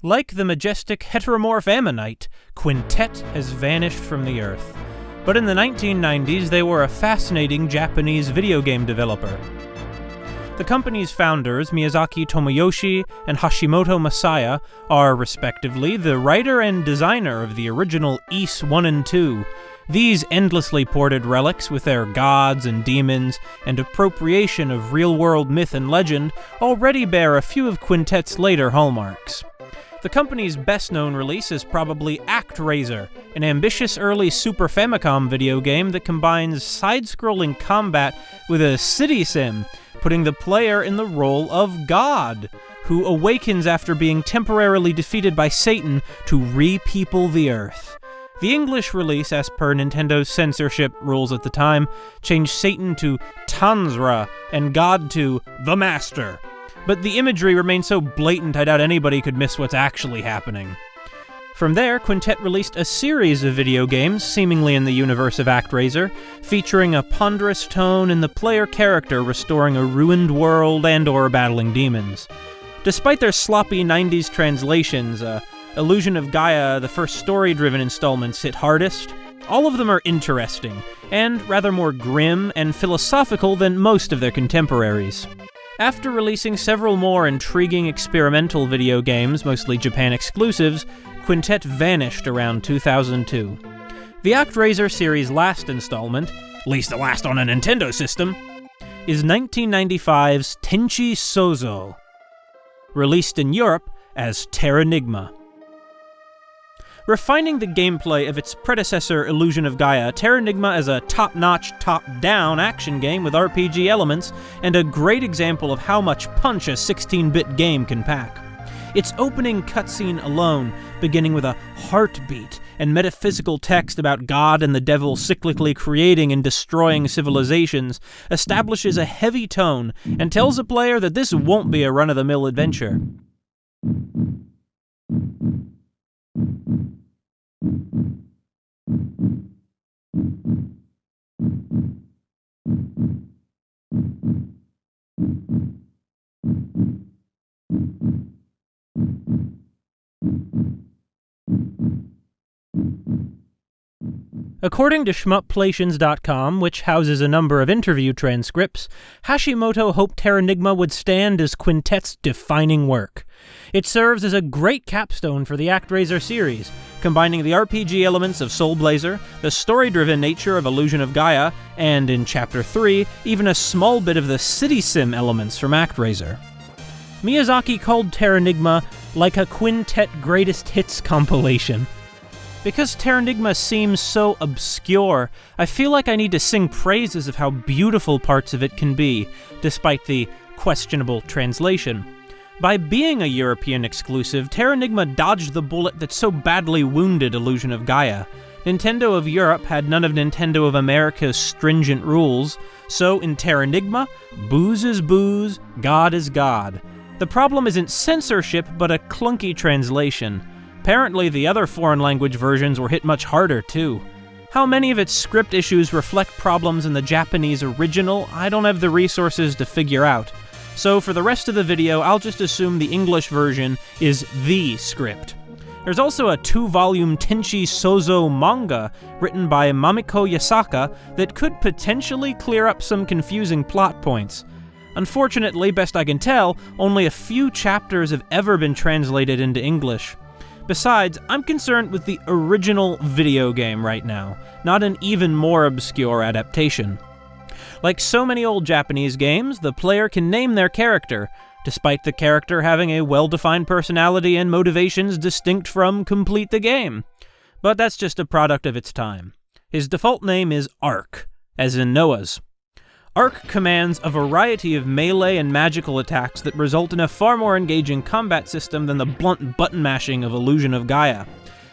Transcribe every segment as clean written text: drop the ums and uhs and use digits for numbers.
Like the majestic heteromorph ammonite, Quintet has vanished from the Earth. But in the 1990s, they were a fascinating Japanese video game developer. The company's founders, Miyazaki Tomoyoshi and Hashimoto Masaya, are, respectively, the writer and designer of the original Ys 1 and 2. These endlessly ported relics, with their gods and demons and appropriation of real-world myth and legend, already bear a few of Quintet's later hallmarks. The company's best-known release is probably Actraiser, an ambitious early Super Famicom video game that combines side-scrolling combat with a city sim, putting the player in the role of God, who awakens after being temporarily defeated by Satan to re-people the Earth. The English release, as per Nintendo's censorship rules at the time, changed Satan to Tanzra and God to the Master. But the imagery remained so blatant I doubt anybody could miss what's actually happening. From there, Quintet released a series of video games, seemingly in the universe of Actraiser, featuring a ponderous tone and the player character restoring a ruined world and/or battling demons. Despite their sloppy 90s translations, Illusion of Gaia, the first story-driven installments, hit hardest. All of them are interesting, and rather more grim and philosophical than most of their contemporaries. After releasing several more intriguing experimental video games, mostly Japan exclusives, Quintet vanished around 2002. The Actraiser series' last installment, at least the last on a Nintendo system, is 1995's Tenchi Souzou, released in Europe as Terranigma. Refining the gameplay of its predecessor, Illusion of Gaia, Terranigma is a top-notch, top-down action game with RPG elements, and a great example of how much punch a 16-bit game can pack. Its opening cutscene alone, beginning with a heartbeat and metaphysical text about God and the devil cyclically creating and destroying civilizations, establishes a heavy tone and tells the player that this won't be a run-of-the-mill adventure. According to shmupplations.com, which houses a number of interview transcripts, Hashimoto hoped Terranigma would stand as Quintet's defining work. It serves as a great capstone for the Actraiser series, combining the RPG elements of Soul Blazer, the story-driven nature of Illusion of Gaia, and, in Chapter 3, even a small bit of the city sim elements from Actraiser. Miyazaki called Terranigma like a Quintet greatest hits compilation. Because Terranigma seems so obscure, I feel like I need to sing praises of how beautiful parts of it can be, despite the questionable translation. By being a European exclusive, Terranigma dodged the bullet that so badly wounded Illusion of Gaia. Nintendo of Europe had none of Nintendo of America's stringent rules, so in Terranigma, booze is booze, God is God. The problem isn't censorship, but a clunky translation. Apparently, the other foreign language versions were hit much harder, too. How many of its script issues reflect problems in the Japanese original, I don't have the resources to figure out. So for the rest of the video, I'll just assume the English version is the script. There's also a 2-volume Tenchi Souzou manga written by Mamiko Yasaka that could potentially clear up some confusing plot points. Unfortunately, best I can tell, only a few chapters have ever been translated into English. Besides, I'm concerned with the original video game right now, not an even more obscure adaptation. Like so many old Japanese games, the player can name their character, despite the character having a well-defined personality and motivations distinct from complete the game. But that's just a product of its time. His default name is Ark, as in Noah's. Ark commands a variety of melee and magical attacks that result in a far more engaging combat system than the blunt button mashing of Illusion of Gaia.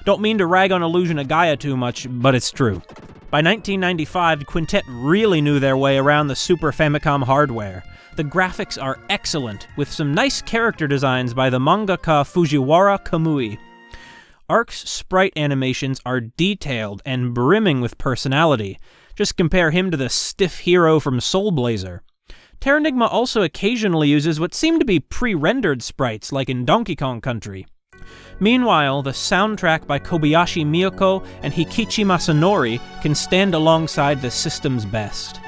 Don't mean to rag on Illusion of Gaia too much, but it's true. By 1995, Quintet really knew their way around the Super Famicom hardware. The graphics are excellent, with some nice character designs by the mangaka Fujiwara Kamui. Ark's sprite animations are detailed and brimming with personality. Just compare him to the stiff hero from Soul Blazer. Terranigma also occasionally uses what seem to be pre-rendered sprites, like in Donkey Kong Country. Meanwhile, the soundtrack by Kobayashi Miyako and Hikichi Masanori can stand alongside the system's best.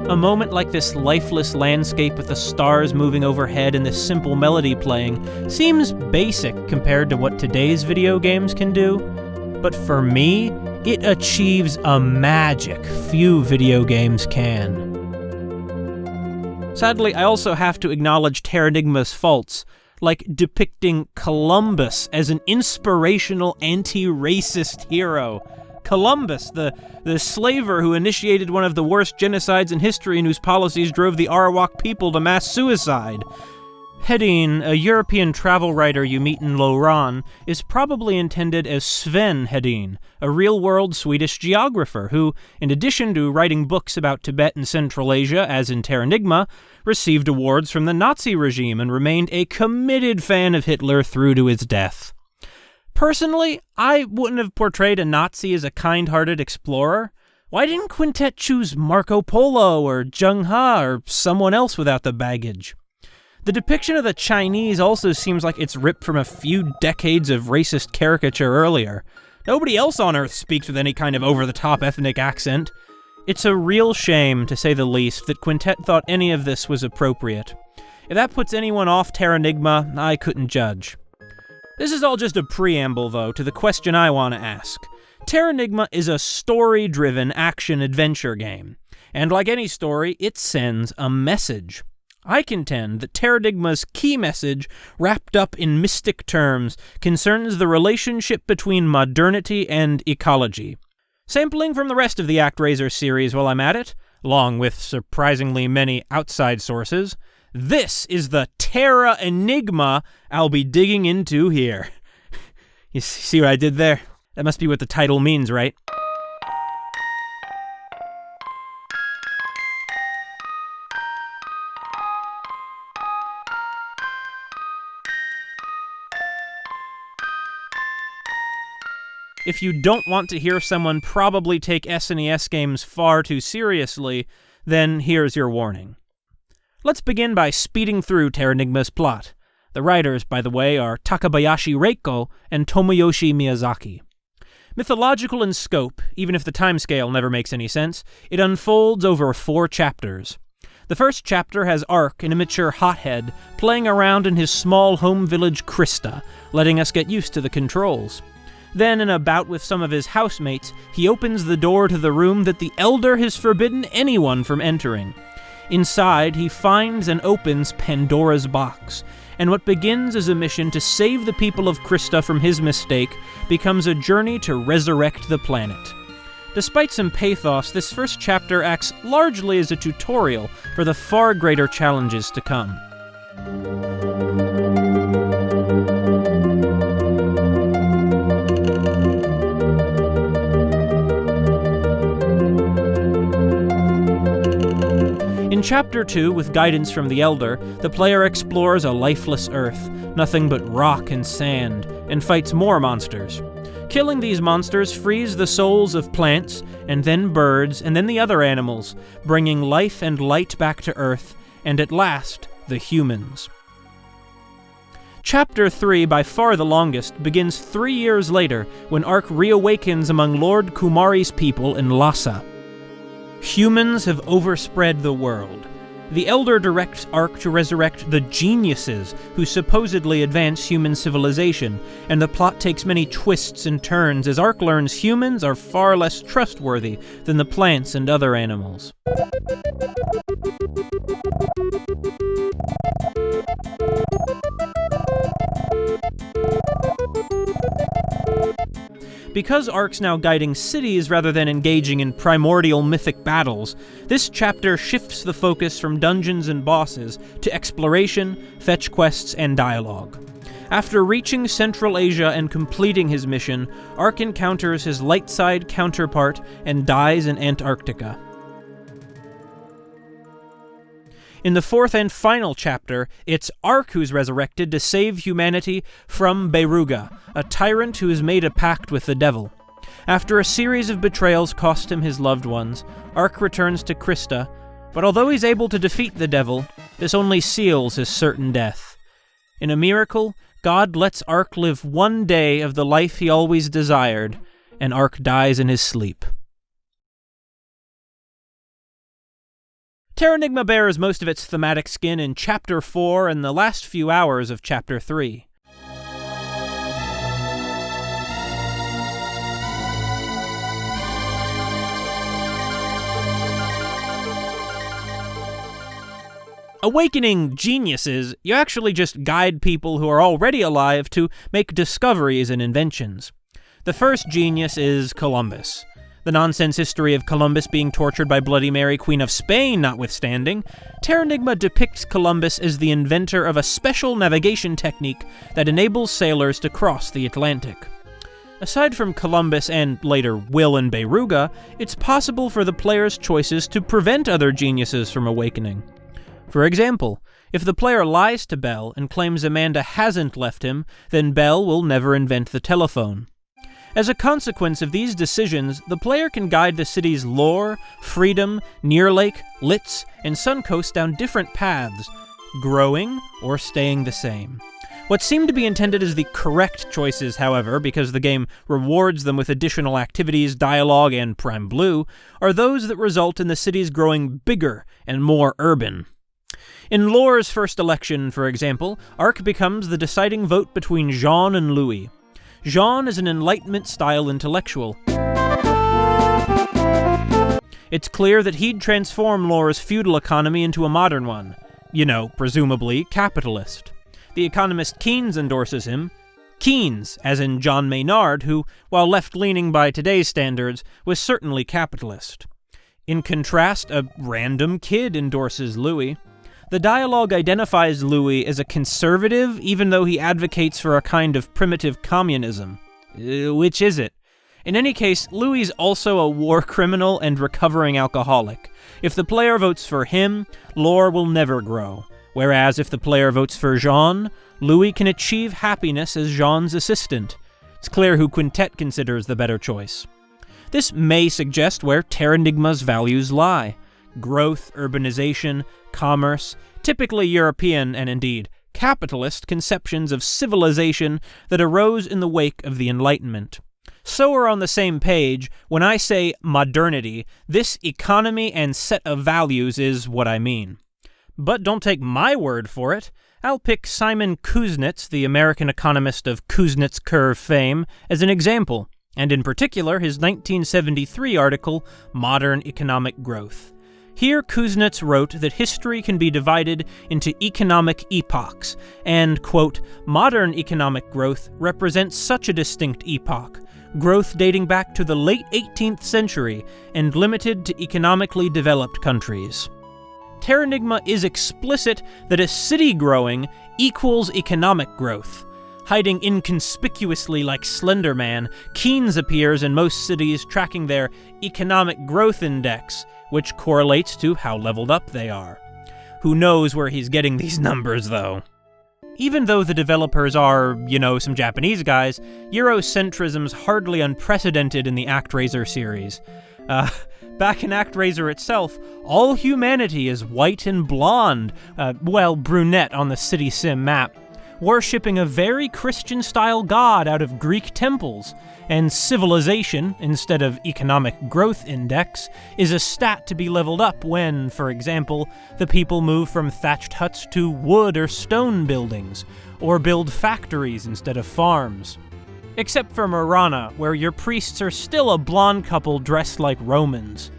A moment like this lifeless landscape with the stars moving overhead and this simple melody playing seems basic compared to what today's video games can do, but for me, it achieves a magic few video games can. Sadly, I also have to acknowledge Terranigma's faults, like depicting Columbus as an inspirational anti-racist hero. Columbus, the slaver who initiated one of the worst genocides in history and whose policies drove the Arawak people to mass suicide. Hedin, a European travel writer you meet in Lauran, is probably intended as Sven Hedin, a real-world Swedish geographer who, in addition to writing books about Tibet and Central Asia, as in Terranigma, received awards from the Nazi regime and remained a committed fan of Hitler through to his death. Personally, I wouldn't have portrayed a Nazi as a kind-hearted explorer. Why didn't Quintet choose Marco Polo or Zheng He or someone else without the baggage? The depiction of the Chinese also seems like it's ripped from a few decades of racist caricature earlier. Nobody else on Earth speaks with any kind of over-the-top ethnic accent. It's a real shame, to say the least, that Quintet thought any of this was appropriate. If that puts anyone off Terranigma, I couldn't judge. This is all just a preamble, though, to the question I want to ask. Terranigma is a story-driven action-adventure game, and like any story, it sends a message. I contend that Terranigma's key message, wrapped up in mystic terms, concerns the relationship between modernity and ecology. Sampling from the rest of the Actraiser series while I'm at it, along with surprisingly many outside sources, this is the Terra Enigma I'll be digging into here. You see what I did there? That must be what the title means, right? If you don't want to hear someone probably take SNES games far too seriously, then here's your warning. Let's begin by speeding through Terranigma's plot. The writers, by the way, are Takabayashi Reiko and Tomoyoshi Miyazaki. Mythological in scope, even if the timescale never makes any sense, it unfolds over 4 chapters. The first chapter has Ark, an immature hothead, playing around in his small home village Krista, letting us get used to the controls. Then, in a bout with some of his housemates, he opens the door to the room that the Elder has forbidden anyone from entering. Inside, he finds and opens Pandora's box, and what begins as a mission to save the people of Krista from his mistake becomes a journey to resurrect the planet. Despite some pathos, this first chapter acts largely as a tutorial for the far greater challenges to come. In Chapter 2, with guidance from the Elder, the player explores a lifeless Earth, nothing but rock and sand, and fights more monsters. Killing these monsters frees the souls of plants, and then birds, and then the other animals, bringing life and light back to Earth, and at last, the humans. Chapter 3, by far the longest, begins 3 years later, when Ark reawakens among Lord Kumari's people in Lhasa. Humans have overspread the world. The Elder directs Ark to resurrect the geniuses who supposedly advance human civilization, and the plot takes many twists and turns as Ark learns humans are far less trustworthy than the plants and other animals. Because Ark's now guiding cities rather than engaging in primordial mythic battles, this chapter shifts the focus from dungeons and bosses to exploration, fetch quests, and dialogue. After reaching Central Asia and completing his mission, Ark encounters his light side counterpart and dies in Antarctica. In the fourth and final chapter, it's Ark who's resurrected to save humanity from Beiruga, a tyrant who has made a pact with the devil. After a series of betrayals cost him his loved ones, Ark returns to Krista, but although he's able to defeat the devil, this only seals his certain death. In a miracle, God lets Ark live one day of the life he always desired, and Ark dies in his sleep. Terranigma bears most of its thematic skin in Chapter 4 and the last few hours of Chapter 3. Awakening geniuses, you actually just guide people who are already alive to make discoveries and inventions. The first genius is Columbus. The nonsense history of Columbus being tortured by Bloody Mary, Queen of Spain notwithstanding, Terranigma depicts Columbus as the inventor of a special navigation technique that enables sailors to cross the Atlantic. Aside from Columbus and, later, Will and Beiruga, it's possible for the player's choices to prevent other geniuses from awakening. For example, if the player lies to Bell and claims Amanda hasn't left him, then Bell will never invent the telephone. As a consequence of these decisions, the player can guide the city's lore, freedom, Near Lake, Litz, and Suncoast down different paths, growing or staying the same. What seem to be intended as the correct choices, however, because the game rewards them with additional activities, dialogue, and Prime Blue, are those that result in the cities growing bigger and more urban. In Lore's first election, for example, Ark becomes the deciding vote between Jean and Louis. Jean is an Enlightenment-style intellectual. It's clear that he'd transform Lore's feudal economy into a modern one. Presumably capitalist. The economist Keynes endorses him. Keynes, as in John Maynard, who, while left-leaning by today's standards, was certainly capitalist. In contrast, a random kid endorses Louis. The dialogue identifies Louis as a conservative, even though he advocates for a kind of primitive communism. Which is it? In any case, Louis is also a war criminal and recovering alcoholic. If the player votes for him, lore will never grow. Whereas if the player votes for Jean, Louis can achieve happiness as Jean's assistant. It's clear who Quintet considers the better choice. This may suggest where Terranigma's values lie. Growth, urbanization, commerce, typically European and indeed capitalist conceptions of civilization that arose in the wake of the Enlightenment. So we're on the same page. When I say modernity, this economy and set of values is what I mean. But don't take my word for it. I'll pick Simon Kuznets, the American economist of Kuznets Curve fame, as an example, and in particular his 1973 article, Modern Economic Growth. Here, Kuznets wrote that history can be divided into economic epochs, and, quote, modern economic growth represents such a distinct epoch, growth dating back to the late 18th century and limited to economically developed countries. Terranigma is explicit that a city growing equals economic growth. Hiding inconspicuously like Slender Man, Keynes appears in most cities tracking their economic growth index, which correlates to how leveled up they are. Who knows where he's getting these numbers, though? Even though the developers are, some Japanese guys, Eurocentrism's hardly unprecedented in the Actraiser series. Back in Actraiser itself, all humanity is white and blonde, brunette on the city sim map, worshipping a very Christian-style god out of Greek temples, and civilization, instead of economic growth index, is a stat to be leveled up when, for example, the people move from thatched huts to wood or stone buildings, or build factories instead of farms. Except for Marana, where your priests are still a blonde couple dressed like Romans.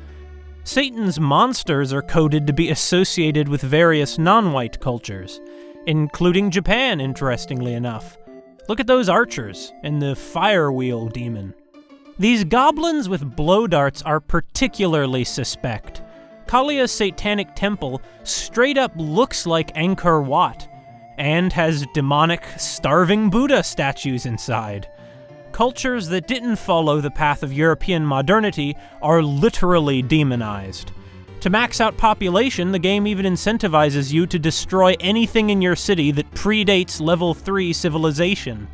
Satan's monsters are coded to be associated with various non-white cultures, including Japan, interestingly enough. Look at those archers and the fire wheel demon. These goblins with blow darts are particularly suspect. Kalia's satanic temple straight up looks like Angkor Wat, and has demonic, starving Buddha statues inside. Cultures that didn't follow the path of European modernity are literally demonized. To max out population, the game even incentivizes you to destroy anything in your city that predates level 3 civilization.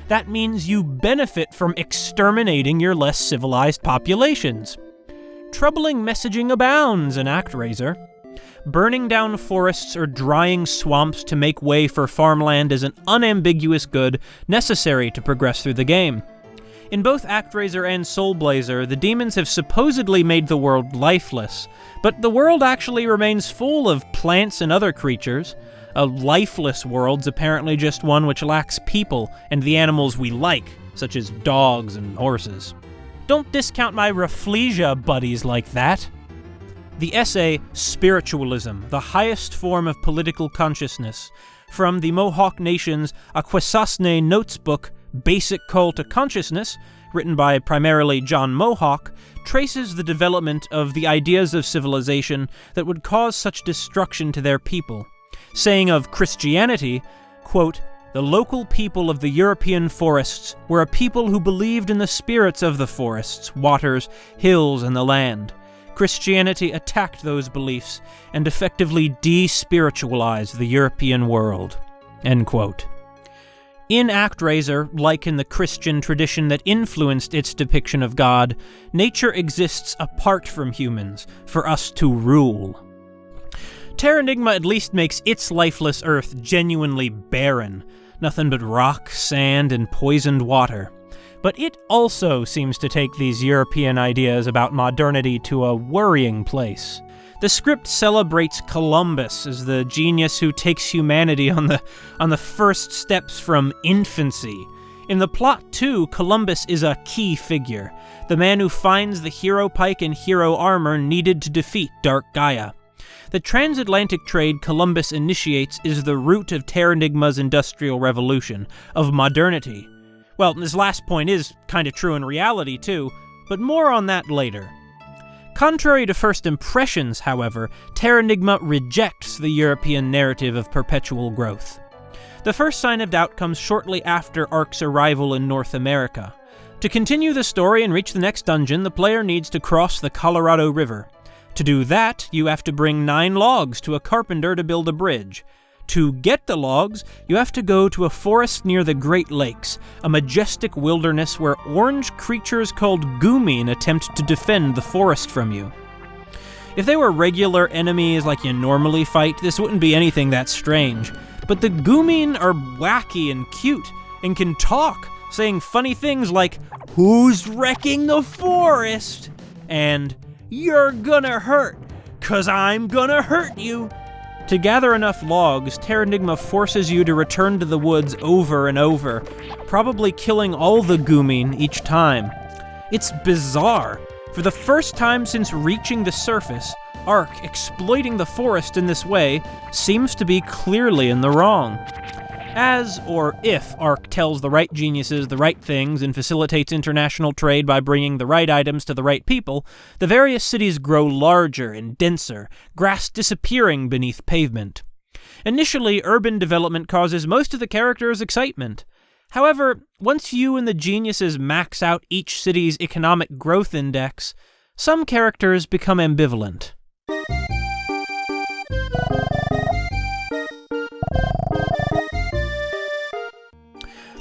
That means you benefit from exterminating your less civilized populations. Troubling messaging abounds in Actraiser. Burning down forests or drying swamps to make way for farmland is an unambiguous good necessary to progress through the game. In both Actraiser and Soulblazer, the demons have supposedly made the world lifeless, but the world actually remains full of plants and other creatures. A lifeless world's apparently just one which lacks people and the animals we like, such as dogs and horses. Don't discount my Rafflesia buddies like that. The essay Spiritualism, the highest form of political consciousness, from the Mohawk Nation's Akwesasne Notes book, Basic Call to Consciousness, written by primarily John Mohawk, traces the development of the ideas of civilization that would cause such destruction to their people, saying of Christianity, quote, "The local people of the European forests were a people who believed in the spirits of the forests, waters, hills, and the land. Christianity attacked those beliefs and effectively despiritualized the European world." End quote. In Actraiser, like in the Christian tradition that influenced its depiction of God, nature exists apart from humans, for us to rule. Terranigma at least makes its lifeless Earth genuinely barren, nothing but rock, sand, and poisoned water. But it also seems to take these European ideas about modernity to a worrying place. The script celebrates Columbus as the genius who takes humanity on the first steps from infancy. In the plot, too, Columbus is a key figure, the man who finds the hero pike and hero armor needed to defeat Dark Gaia. The transatlantic trade Columbus initiates is the root of Terranigma's industrial revolution, of modernity. Well, this last point is kind of true in reality, too, but more on that later. Contrary to first impressions, however, Terranigma rejects the European narrative of perpetual growth. The first sign of doubt comes shortly after Ark's arrival in North America. To continue the story and reach the next dungeon, the player needs to cross the Colorado River. To do that, you have to bring 9 logs to a carpenter to build a bridge. To get the logs, you have to go to a forest near the Great Lakes, a majestic wilderness where orange creatures called Goomin attempt to defend the forest from you. If they were regular enemies like you normally fight, this wouldn't be anything that strange. But the Goomin are wacky and cute, and can talk, saying funny things like, "Who's wrecking the forest?" and "You're gonna hurt, 'cause I'm gonna hurt you." To gather enough logs, Terranigma forces you to return to the woods over and over, probably killing all the Goomin each time. It's bizarre. For the first time since reaching the surface, Ark, exploiting the forest in this way, seems to be clearly in the wrong. As, or if, Ark tells the right geniuses the right things and facilitates international trade by bringing the right items to the right people, the various cities grow larger and denser, grass disappearing beneath pavement. Initially, urban development causes most of the characters' excitement. However, once you and the geniuses max out each city's economic growth index, some characters become ambivalent.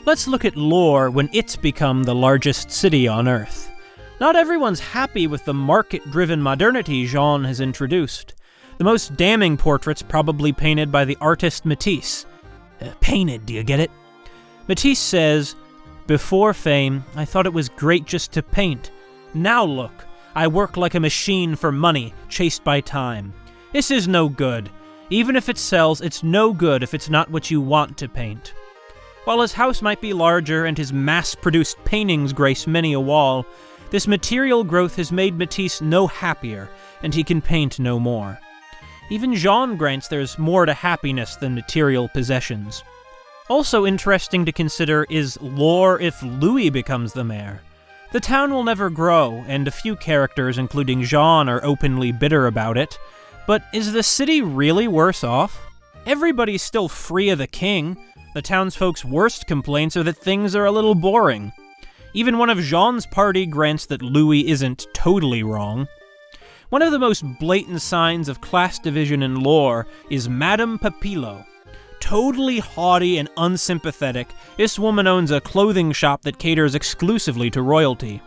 Let's look at lore when it's become the largest city on Earth. Not everyone's happy with the market-driven modernity Jean has introduced. The most damning portrait's probably painted by the artist Matisse. Painted, do you get it? Matisse says, "Before fame, I thought it was great just to paint. Now look, I work like a machine for money, chased by time. This is no good. Even if it sells, it's no good if it's not what you want to paint." While his house might be larger and his mass-produced paintings grace many a wall, this material growth has made Matisse no happier, and he can paint no more. Even Jean grants there's more to happiness than material possessions. Also interesting to consider is lore if Louis becomes the mayor. The town will never grow, and a few characters, including Jean, are openly bitter about it. But is the city really worse off? Everybody's still free of the king. The townsfolk's worst complaints are that things are a little boring. Even one of Jean's party grants that Louis isn't totally wrong. One of the most blatant signs of class division in lore is Madame Papillo. Totally haughty and unsympathetic, this woman owns a clothing shop that caters exclusively to royalty.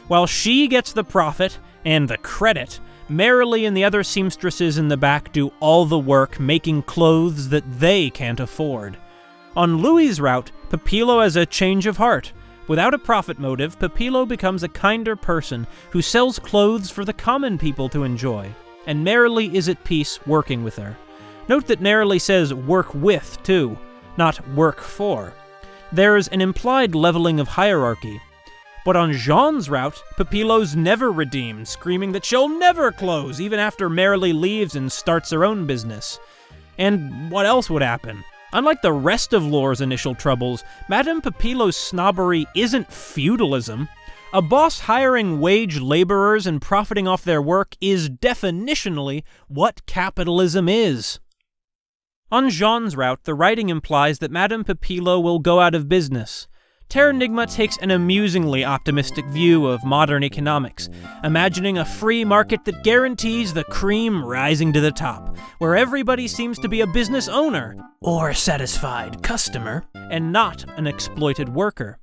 While she gets the profit and the credit, Merrily and the other seamstresses in the back do all the work making clothes that they can't afford. On Louis's route, Papillo has a change of heart. Without a profit motive, Papillo becomes a kinder person who sells clothes for the common people to enjoy, and Merrily is at peace working with her. Note that Merrily says work with, too, not work for. There's an implied leveling of hierarchy. But on Jean's route, Papillo's never redeemed, screaming that she'll never close, even after Merrily leaves and starts her own business. And what else would happen? Unlike the rest of lore's initial troubles, Madame Papillo's snobbery isn't feudalism. A boss hiring wage laborers and profiting off their work is definitionally what capitalism is. On Jean's route, the writing implies that Madame Papillo will go out of business. Terranigma takes an amusingly optimistic view of modern economics, imagining a free market that guarantees the cream rising to the top, where everybody seems to be a business owner, or satisfied customer, and not an exploited worker.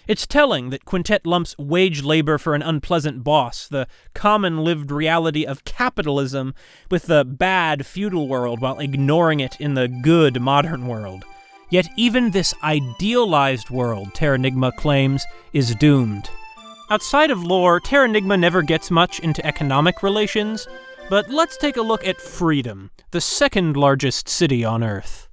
It's telling that Quintet lumps wage labor for an unpleasant boss, the common lived reality of capitalism, with the bad feudal world while ignoring it in the good modern world. Yet even this idealized world, Terranigma claims, is doomed. Outside of lore, Terranigma never gets much into economic relations, but let's take a look at Freedom, the second largest city on Earth.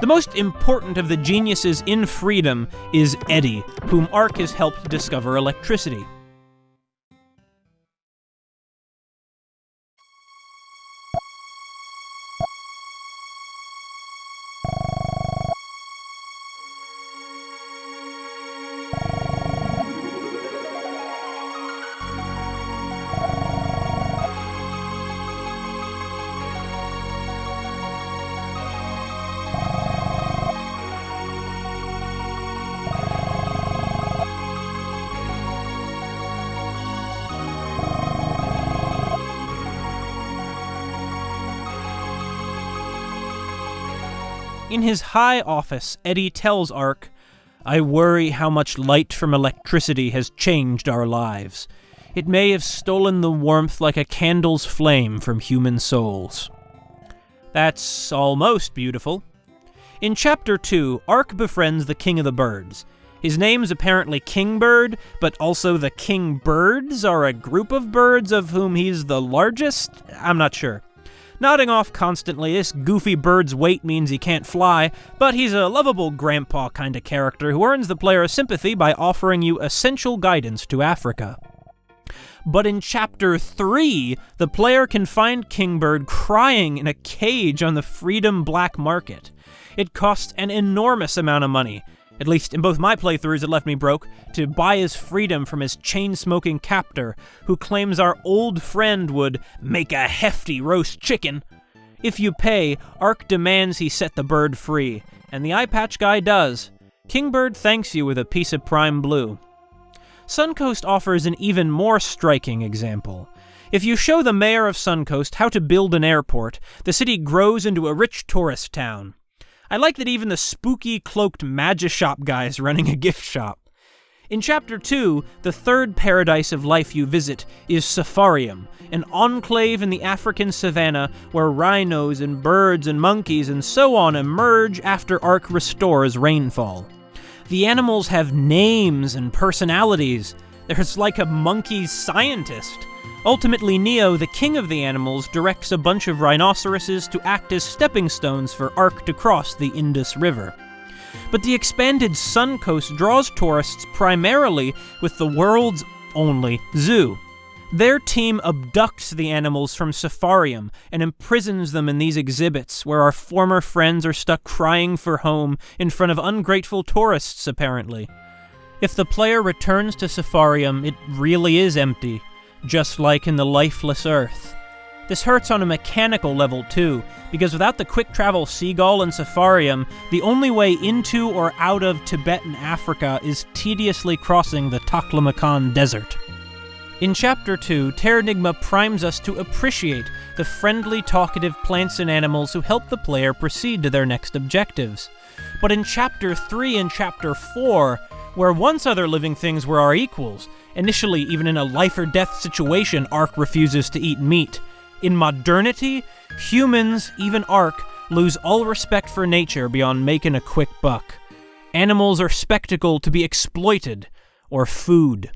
The most important of the geniuses in Freedom is Eddie, whom Ark has helped discover electricity. In his high office, Eddie tells Ark, "I worry how much light from electricity has changed our lives. It may have stolen the warmth like a candle's flame from human souls." That's almost beautiful. In Chapter 2, Ark befriends the King of the Birds. His name's apparently Kingbird, but also the King Birds are a group of birds of whom he's the largest? I'm not sure. Nodding off constantly, this goofy bird's weight means he can't fly, but he's a lovable grandpa kind of character who earns the player's sympathy by offering you essential guidance to Africa. But in Chapter 3, the player can find Kingbird crying in a cage on the Freedom black market. It costs an enormous amount of money, at least in both my playthroughs it left me broke, to buy his freedom from his chain-smoking captor, who claims our old friend would make a hefty roast chicken. If you pay, Ark demands he set the bird free, and the eye patch guy does. Kingbird thanks you with a piece of prime blue. Suncoast offers an even more striking example. If you show the mayor of Suncoast how to build an airport, the city grows into a rich tourist town. I like that even the spooky, cloaked Magishop guy is running a gift shop. In Chapter 2, the third paradise of life you visit is Safarium, an enclave in the African savanna where rhinos and birds and monkeys and so on emerge after Ark restores rainfall. The animals have names and personalities. There's like a monkey scientist. Ultimately, Neo, the king of the animals, directs a bunch of rhinoceroses to act as stepping stones for Ark to cross the Indus River. But the expanded Sun Coast draws tourists primarily with the world's only zoo. Their team abducts the animals from Safarium and imprisons them in these exhibits where our former friends are stuck crying for home in front of ungrateful tourists, apparently. If the player returns to Safarium, it really is empty, just like in the lifeless Earth. This hurts on a mechanical level too, because without the quick travel seagull in Safarium, the only way into or out of Tibetan Africa is tediously crossing the Taklamakan Desert. In Chapter 2, Terranigma primes us to appreciate the friendly, talkative plants and animals who help the player proceed to their next objectives. But in Chapter 3 and Chapter 4, where once other living things were our equals, initially even in a life-or-death situation, Ark refuses to eat meat. In Modernity, humans, even Ark, lose all respect for nature beyond making a quick buck. Animals are spectacle to be exploited, or food.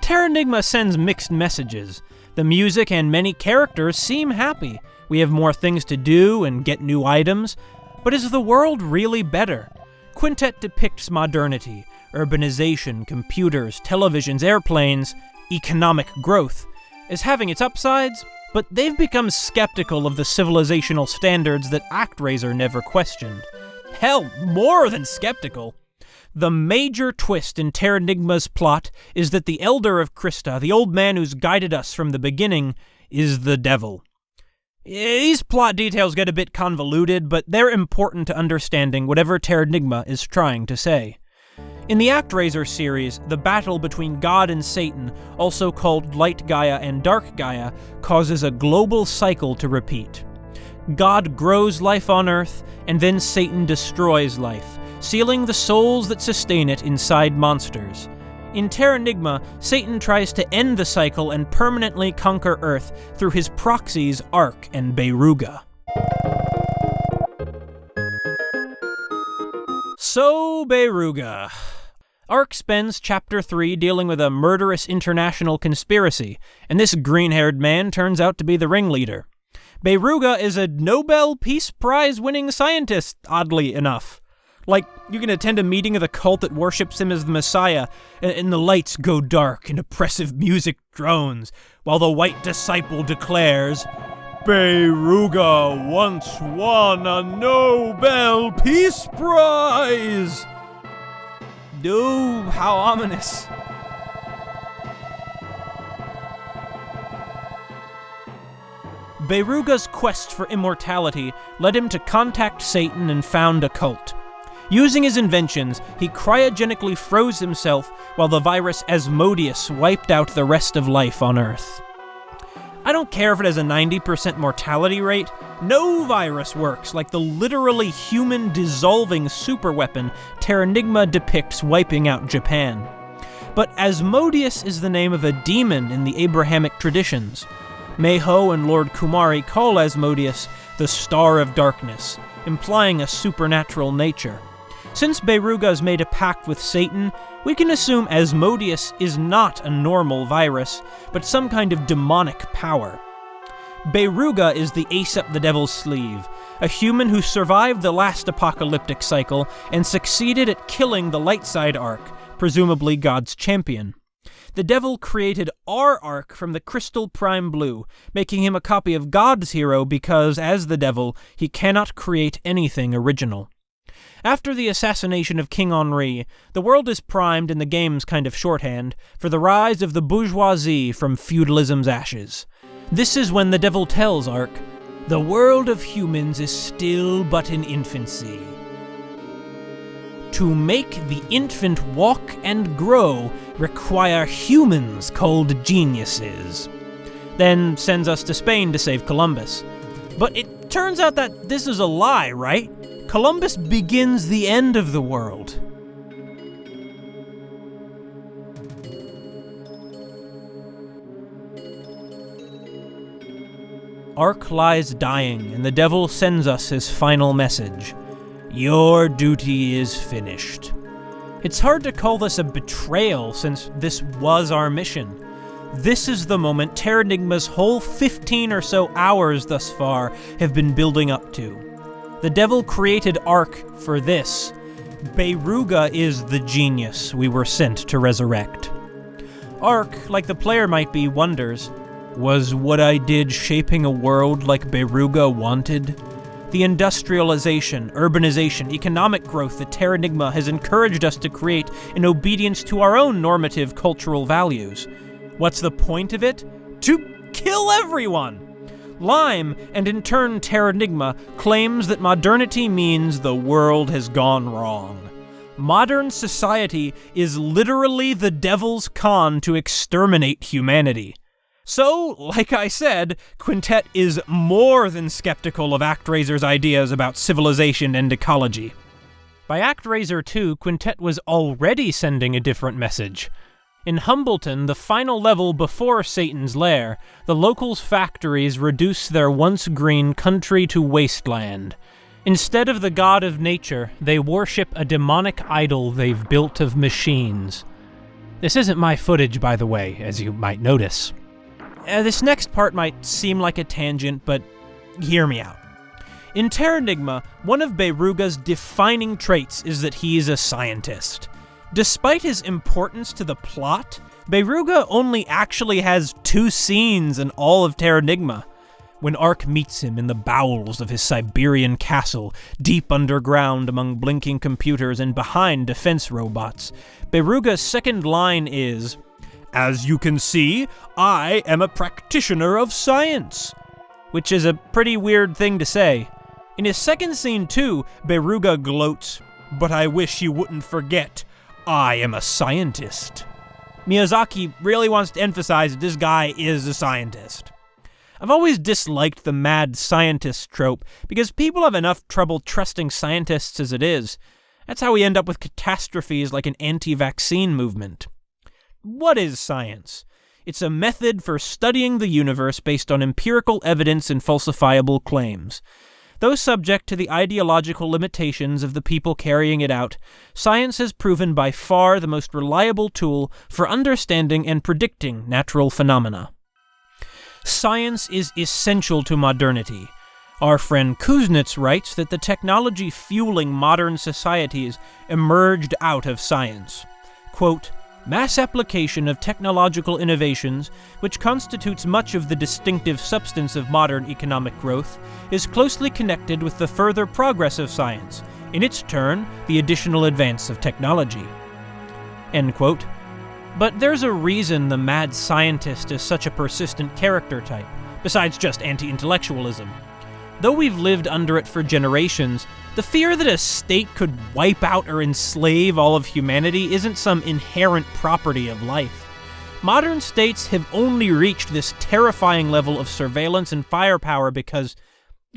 Terranigma sends mixed messages. The music and many characters seem happy. We have more things to do and get new items. But is the world really better? Quintet depicts modernity, urbanization, computers, televisions, airplanes, economic growth, as having its upsides, but they've become skeptical of the civilizational standards that Actraiser never questioned. Hell, more than skeptical. The major twist in Terranigma's plot is that the Elder of Krista, the old man who's guided us from the beginning, is the devil. These plot details get a bit convoluted, but they're important to understanding whatever Terranigma is trying to say. In the Actraiser series, the battle between God and Satan, also called Light Gaia and Dark Gaia, causes a global cycle to repeat. God grows life on Earth, and then Satan destroys life, sealing the souls that sustain it inside monsters. In Terranigma, Satan tries to end the cycle and permanently conquer Earth through his proxies Ark and Beiruga. So, Beiruga. Ark spends Chapter 3 dealing with a murderous international conspiracy, and this green-haired man turns out to be the ringleader. Beiruga is a Nobel Peace Prize-winning scientist, oddly enough. Like, you can attend a meeting of the cult that worships him as the Messiah, and the lights go dark and oppressive music drones, while the white disciple declares, "Beiruga once won a Nobel Peace Prize!" Oh, how ominous. Beiruga's quest for immortality led him to contact Satan and found a cult. Using his inventions, he cryogenically froze himself while the virus Asmodeus wiped out the rest of life on Earth. I don't care if it has a 90% mortality rate, no virus works like the literally human-dissolving superweapon Terranigma depicts wiping out Japan. But Asmodeus is the name of a demon in the Abrahamic traditions. Mayho and Lord Kumari call Asmodeus the Star of Darkness, implying a supernatural nature. Since Beiruga's made a pact with Satan, we can assume Asmodeus is not a normal virus, but some kind of demonic power. Beiruga is the ace up the devil's sleeve, a human who survived the last apocalyptic cycle and succeeded at killing the Lightside Ark, presumably God's champion. The devil created our Ark from the crystal prime blue, making him a copy of God's hero because, as the devil, he cannot create anything original. After the assassination of King Henri, the world is primed in the game's kind of shorthand for the rise of the bourgeoisie from feudalism's ashes. This is when the devil tells Ark, "The world of humans is still but in infancy. To make the infant walk and grow require humans called geniuses." Then sends us to Spain to save Columbus. But it turns out that this is a lie, right? Columbus begins the end of the world. Ark lies dying, and the devil sends us his final message. Your duty is finished. It's hard to call this a betrayal, since this was our mission. This is the moment Terranigma's whole 15 or so hours thus far have been building up to. The devil created Ark for this. Beiruga is the genius we were sent to resurrect. Ark, like the player might be, wonders, was what I did shaping a world like Beiruga wanted? The industrialization, urbanization, economic growth that Terranigma has encouraged us to create in obedience to our own normative cultural values. What's the point of it? To kill everyone! Lime, and in turn Terranigma, claims that modernity means the world has gone wrong. Modern society is literally the devil's con to exterminate humanity. So, like I said, Quintet is more than skeptical of Actraiser's ideas about civilization and ecology. By Actraiser 2, Quintet was already sending a different message. In Humbleton, the final level before Satan's Lair, the locals' factories reduce their once green country to wasteland. Instead of the god of nature, they worship a demonic idol they've built of machines. This isn't my footage, by the way, as you might notice. This next part might seem like a tangent, but hear me out. In Terranigma, one of Beiruga's defining traits is that he's a scientist. Despite his importance to the plot, Beiruga only actually has 2 scenes in all of Terranigma. When Ark meets him in the bowels of his Siberian castle, deep underground among blinking computers and behind defense robots, Beiruga's second line is, "As you can see, I am a practitioner of science," which is a pretty weird thing to say. In his second scene too, Beiruga gloats, "But I wish you wouldn't forget, I am a scientist." Miyazaki really wants to emphasize that this guy is a scientist. I've always disliked the mad scientist trope because people have enough trouble trusting scientists as it is. That's how we end up with catastrophes like an anti-vaccine movement. What is science? It's a method for studying the universe based on empirical evidence and falsifiable claims. Though subject to the ideological limitations of the people carrying it out, science has proven by far the most reliable tool for understanding and predicting natural phenomena. Science is essential to modernity. Our friend Kuznets writes that the technology fueling modern societies emerged out of science. Quote, "Mass application of technological innovations, which constitutes much of the distinctive substance of modern economic growth, is closely connected with the further progress of science, in its turn, the additional advance of technology." End quote. But there's a reason the mad scientist is such a persistent character type, besides just anti-intellectualism. Though we've lived under it for generations, the fear that a state could wipe out or enslave all of humanity isn't some inherent property of life. Modern states have only reached this terrifying level of surveillance and firepower because,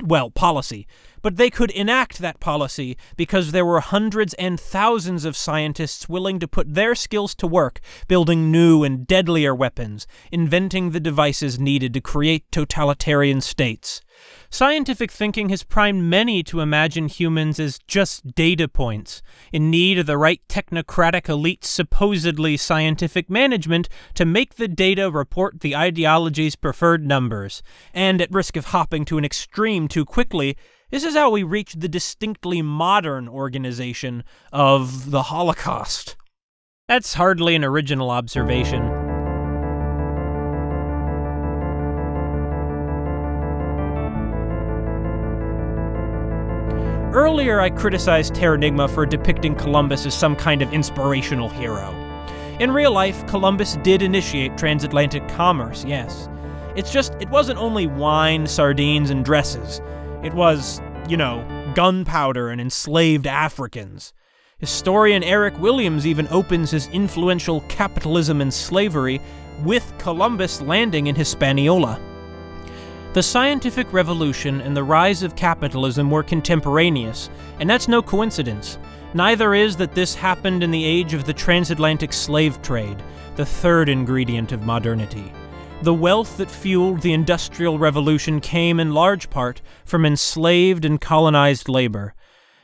well, policy. But they could enact that policy because there were hundreds and thousands of scientists willing to put their skills to work, building new and deadlier weapons, inventing the devices needed to create totalitarian states. Scientific thinking has primed many to imagine humans as just data points, in need of the right technocratic elite's supposedly scientific management to make the data report the ideology's preferred numbers. And at risk of hopping to an extreme too quickly, this is how we reach the distinctly modern organization of the Holocaust. That's hardly an original observation. Earlier, I criticized Terranigma for depicting Columbus as some kind of inspirational hero. In real life, Columbus did initiate transatlantic commerce, yes. It's just, it wasn't only wine, sardines, and dresses. It was, gunpowder and enslaved Africans. Historian Eric Williams even opens his influential Capitalism and Slavery with Columbus landing in Hispaniola. The scientific revolution and the rise of capitalism were contemporaneous, and that's no coincidence. Neither is that this happened in the age of the transatlantic slave trade, the third ingredient of modernity. The wealth that fueled the Industrial Revolution came in large part from enslaved and colonized labor.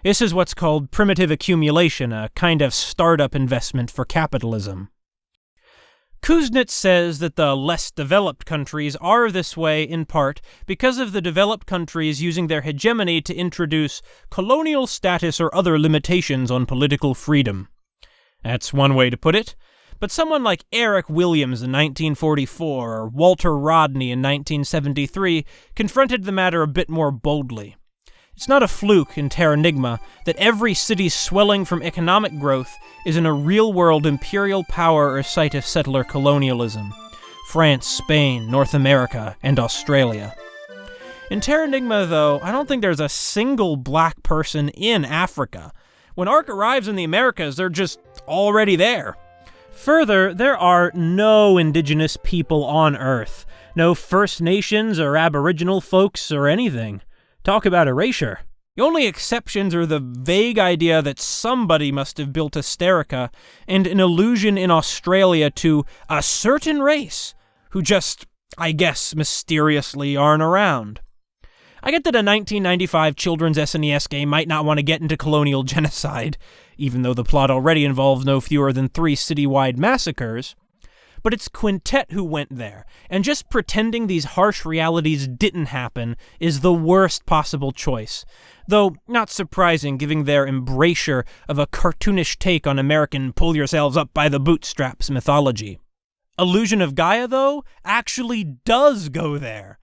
This is what's called primitive accumulation, a kind of startup investment for capitalism. Kuznets says that the less developed countries are this way in part because of the developed countries using their hegemony to introduce colonial status or other limitations on political freedom. That's one way to put it, but someone like Eric Williams in 1944 or Walter Rodney in 1973 confronted the matter a bit more boldly. It's not a fluke in Terranigma that every city swelling from economic growth is in a real-world imperial power or site of settler colonialism. France, Spain, North America, and Australia. In Terranigma, though, I don't think there's a single black person in Africa. When Ark arrives in the Americas, they're just already there. Further, there are no indigenous people on Earth. No First Nations or Aboriginal folks or anything. Talk about erasure. The only exceptions are the vague idea that somebody must have built Asterica and an allusion in Australia to a certain race who just, I guess, mysteriously aren't around. I get that a 1995 children's SNES game might not want to get into colonial genocide, even though the plot already involves no fewer than 3 citywide massacres. But it's Quintet who went there, and just pretending these harsh realities didn't happen is the worst possible choice, though not surprising given their embrasure of a cartoonish take on American pull-yourselves-up-by-the-bootstraps mythology. Illusion of Gaia, though, actually does go there.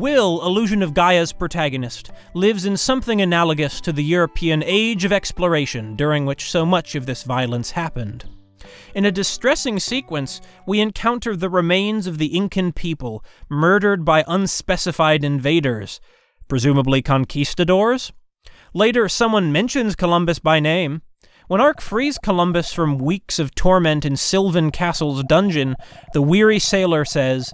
Will, Illusion of Gaia's protagonist, lives in something analogous to the European Age of Exploration, during which so much of this violence happened. In a distressing sequence, we encounter the remains of the Incan people, murdered by unspecified invaders, presumably conquistadors. Later, someone mentions Columbus by name. When Ark frees Columbus from weeks of torment in Sylvan Castle's dungeon, the weary sailor says,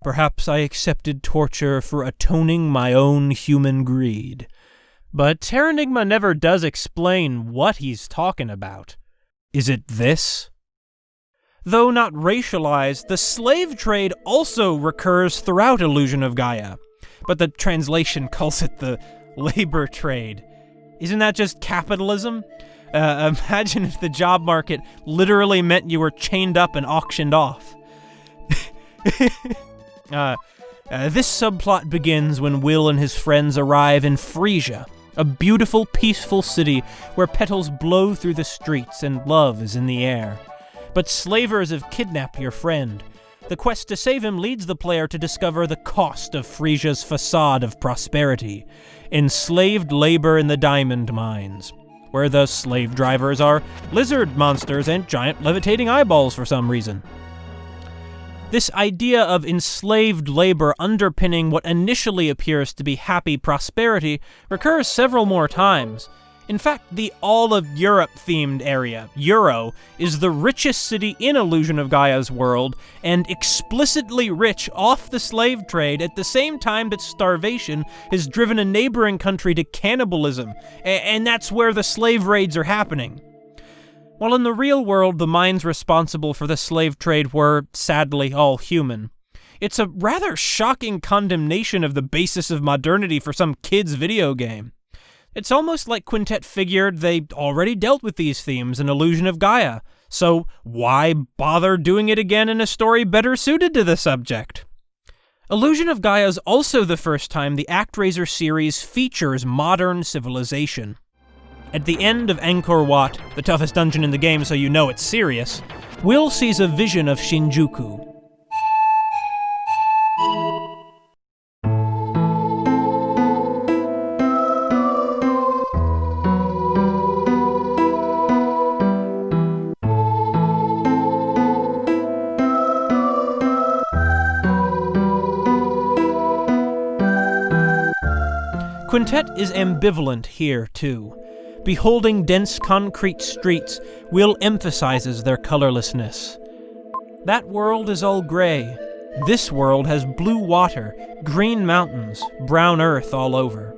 "Perhaps I accepted torture for atoning my own human greed." But Terranigma never does explain what he's talking about. Is it this? Though not racialized, the slave trade also recurs throughout Illusion of Gaia, but the translation calls it the labor trade. Isn't that just capitalism? Imagine if the job market literally meant you were chained up and auctioned off. This subplot begins when Will and his friends arrive in Frisia, a beautiful, peaceful city where petals blow through the streets and love is in the air. But slavers have kidnapped your friend. The quest to save him leads the player to discover the cost of Frisia's facade of prosperity, enslaved labor in the diamond mines, where the slave drivers are lizard monsters and giant levitating eyeballs for some reason. This idea of enslaved labor underpinning what initially appears to be happy prosperity recurs several more times. In fact, the all-of-Europe-themed area, Euro, is the richest city in Illusion of Gaia's world, and explicitly rich off the slave trade at the same time that starvation has driven a neighboring country to cannibalism, and that's where the slave raids are happening. While in the real world, the minds responsible for the slave trade were, sadly, all human. It's a rather shocking condemnation of the basis of modernity for some kid's video game. It's almost like Quintet figured they already dealt with these themes in Illusion of Gaia, so why bother doing it again in a story better suited to the subject? Illusion of Gaia is also the first time the Actraiser series features modern civilization. At the end of Angkor Wat, the toughest dungeon in the game so you know it's serious, Will sees a vision of Shinjuku. Quintet is ambivalent here, too. Beholding dense concrete streets, Will emphasizes their colorlessness. That world is all gray. This world has blue water, green mountains, brown earth all over.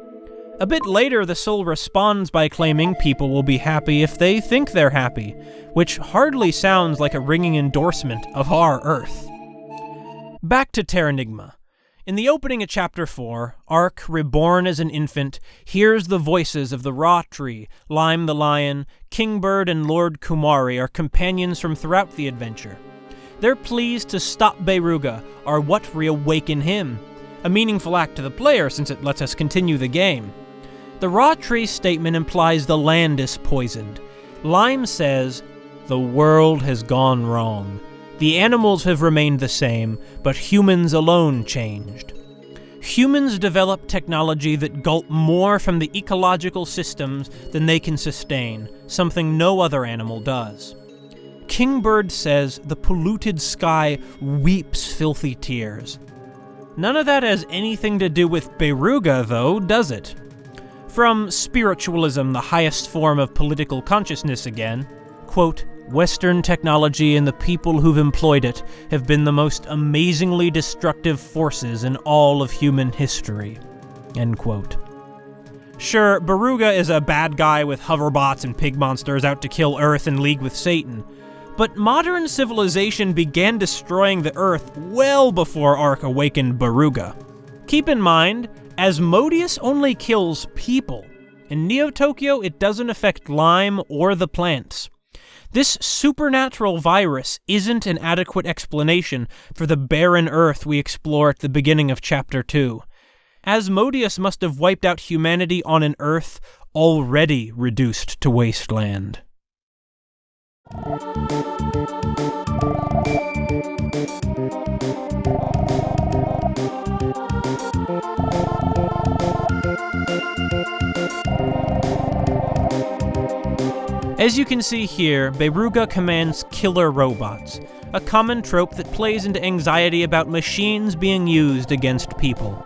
A bit later, the soul responds by claiming people will be happy if they think they're happy, which hardly sounds like a ringing endorsement of our Earth. Back to Terranigma. In the opening of Chapter 4, Ark, reborn as an infant, hears the voices of the Raw Tree, Lime the Lion, Kingbird, and Lord Kumari are companions from throughout the adventure. Their pleas to stop Beruga are what reawaken him, a meaningful act to the player since it lets us continue the game. The Raw Tree's statement implies the land is poisoned. Lime says, "The world has gone wrong. The animals have remained the same, but humans alone changed. Humans develop technology that gulp more from the ecological systems than they can sustain, something no other animal does." Kingbird says the polluted sky weeps filthy tears. None of that has anything to do with Beruga, though, does it? From Spiritualism, the highest form of political consciousness again, quote, "Western technology and the people who've employed it have been the most amazingly destructive forces in all of human history." End quote. Sure, Beruga is a bad guy with hoverbots and pig monsters out to kill Earth in league with Satan, but modern civilization began destroying the Earth well before Ark awakened Beruga. Keep in mind, Asmodeus only kills people. In Neo-Tokyo, it doesn't affect Lime or the plants. This supernatural virus isn't an adequate explanation for the barren Earth we explore at the beginning of Chapter 2. Asmodeus must have wiped out humanity on an Earth already reduced to wasteland. As you can see here, Beruga commands killer robots, a common trope that plays into anxiety about machines being used against people.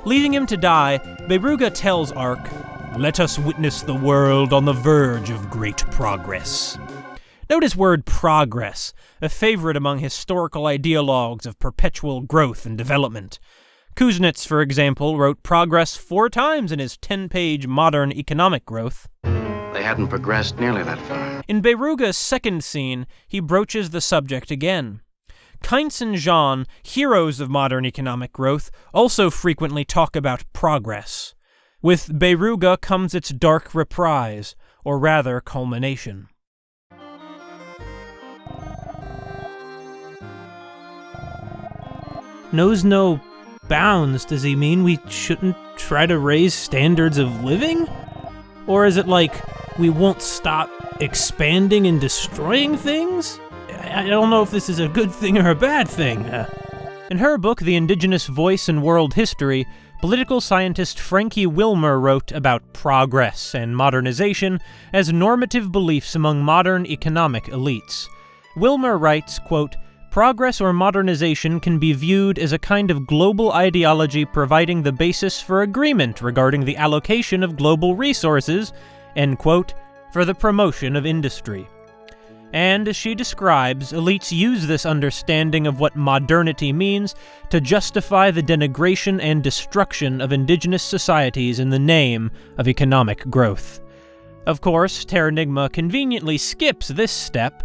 Leaving him to die, Beruga tells Ark, "Let us witness the world on the verge of great progress." Note his word progress, a favorite among historical ideologues of perpetual growth and development. Kuznets, for example, wrote progress 4 times in his 10-page Modern Economic Growth. They hadn't progressed nearly that far. In Beruga's second scene, he broaches the subject again. Kainz and Jean, heroes of modern economic growth, also frequently talk about progress. With Beruga comes its dark reprise, or rather culmination. Knows no bounds, does he mean we shouldn't try to raise standards of living? Or is it like, we won't stop expanding and destroying things? I don't know if this is a good thing or a bad thing. In her book, The Indigenous Voice in World History, political scientist Frankie Wilmer wrote about progress and modernization as normative beliefs among modern economic elites. Wilmer writes, quote, "Progress or modernization can be viewed as a kind of global ideology providing the basis for agreement regarding the allocation of global resources," end quote, for the promotion of industry. And as she describes, elites use this understanding of what modernity means to justify the denigration and destruction of indigenous societies in the name of economic growth. Of course, Terranigma conveniently skips this step.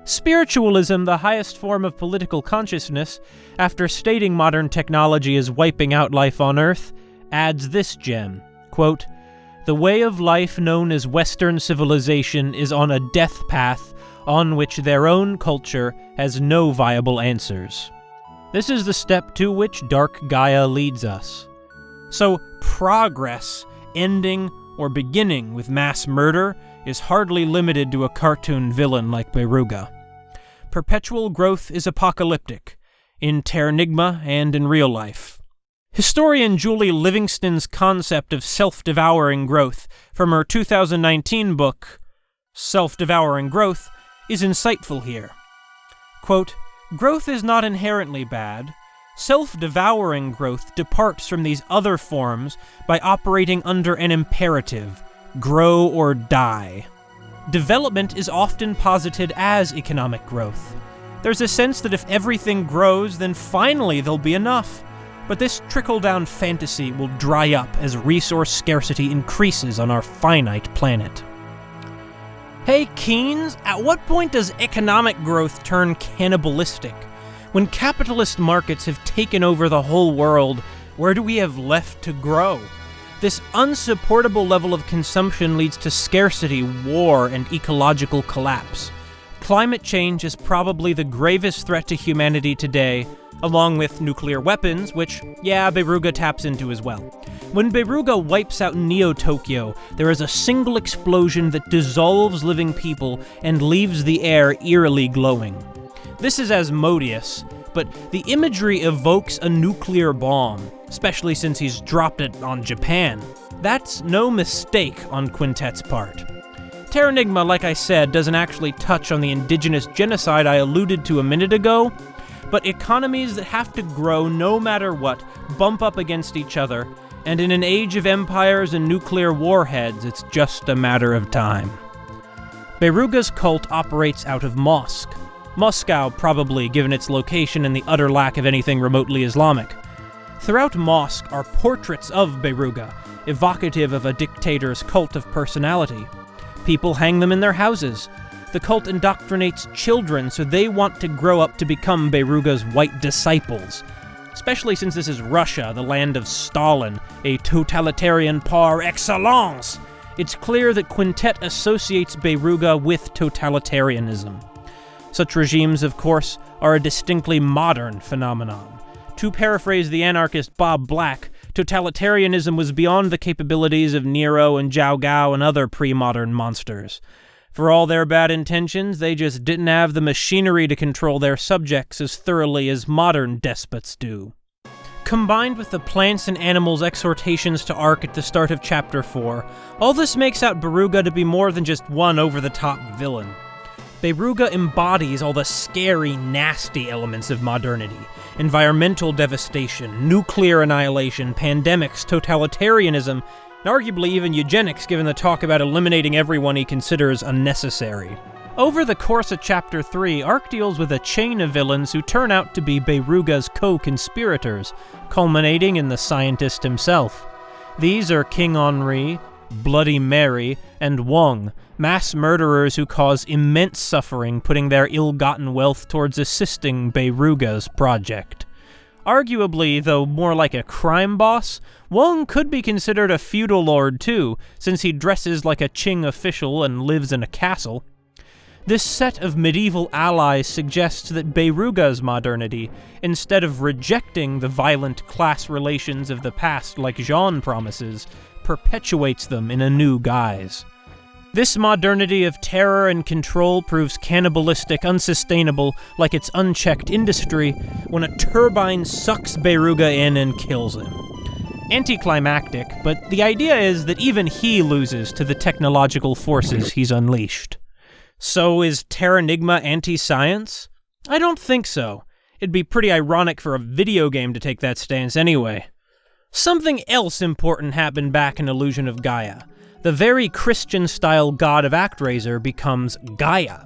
Spiritualism, the highest form of political consciousness, after stating modern technology is wiping out life on Earth, adds this gem, quote, "The way of life known as Western civilization is on a death path on which their own culture has no viable answers." This is the step to which Dark Gaia leads us. So progress, ending or beginning with mass murder, is hardly limited to a cartoon villain like Beruga. Perpetual growth is apocalyptic, in Terranigma and in real life. Historian Julie Livingston's concept of self-devouring growth from her 2019 book, Self-Devouring Growth, is insightful here. Quote, "Growth is not inherently bad. Self-devouring growth departs from these other forms by operating under an imperative, grow or die. Development is often posited as economic growth. There's a sense that if everything grows, then finally there'll be enough. But this trickle-down fantasy will dry up as resource scarcity increases on our finite planet." Hey Keynes, at what point does economic growth turn cannibalistic? When capitalist markets have taken over the whole world, where do we have left to grow? This unsupportable level of consumption leads to scarcity, war, and ecological collapse. Climate change is probably the gravest threat to humanity today, along with nuclear weapons, which, Beruga taps into as well. When Beruga wipes out Neo-Tokyo, there is a single explosion that dissolves living people and leaves the air eerily glowing. This is Asmodeus, but the imagery evokes a nuclear bomb, especially since he's dropped it on Japan. That's no mistake on Quintet's part. Terranigma, like I said, doesn't actually touch on the indigenous genocide I alluded to a minute ago, but economies that have to grow no matter what bump up against each other, and in an age of empires and nuclear warheads, it's just a matter of time. Beruga's cult operates out of Mosque. Moscow, probably, given its location and the utter lack of anything remotely Islamic. Throughout Mosque are portraits of Beruga, evocative of a dictator's cult of personality. People hang them in their houses. The cult indoctrinates children so they want to grow up to become Beruga's white disciples. Especially since this is Russia, the land of Stalin, a totalitarian par excellence. It's clear that Quintet associates Beruga with totalitarianism. Such regimes, of course, are a distinctly modern phenomenon. To paraphrase the anarchist Bob Black, totalitarianism was beyond the capabilities of Nero and Zhao Gao and other pre-modern monsters. For all their bad intentions, they just didn't have the machinery to control their subjects as thoroughly as modern despots do. Combined with the plants and animals' exhortations to Ark at the start of Chapter 4, all this makes out Beruga to be more than just one over-the-top villain. Beruga embodies all the scary, nasty elements of modernity. Environmental devastation, nuclear annihilation, pandemics, totalitarianism, and arguably even eugenics given the talk about eliminating everyone he considers unnecessary. Over the course of Chapter 3, Ark deals with a chain of villains who turn out to be Beruga's co-conspirators, culminating in the scientist himself. These are King Henri, Bloody Mary, and Wong, mass murderers who cause immense suffering, putting their ill-gotten wealth towards assisting Beruga's project. Arguably, though more like a crime boss, Wong could be considered a feudal lord too, since he dresses like a Qing official and lives in a castle. This set of medieval allies suggests that Beruga's modernity, instead of rejecting the violent class relations of the past like Jean promises, perpetuates them in a new guise. This modernity of terror and control proves cannibalistic, unsustainable, like its unchecked industry, when a turbine sucks Beruga in and kills him. Anticlimactic, but the idea is that even he loses to the technological forces he's unleashed. So is Terranigma anti-science? I don't think so. It'd be pretty ironic for a video game to take that stance anyway. Something else important happened back in Illusion of Gaia. The very Christian-style god of Actraiser becomes Gaia.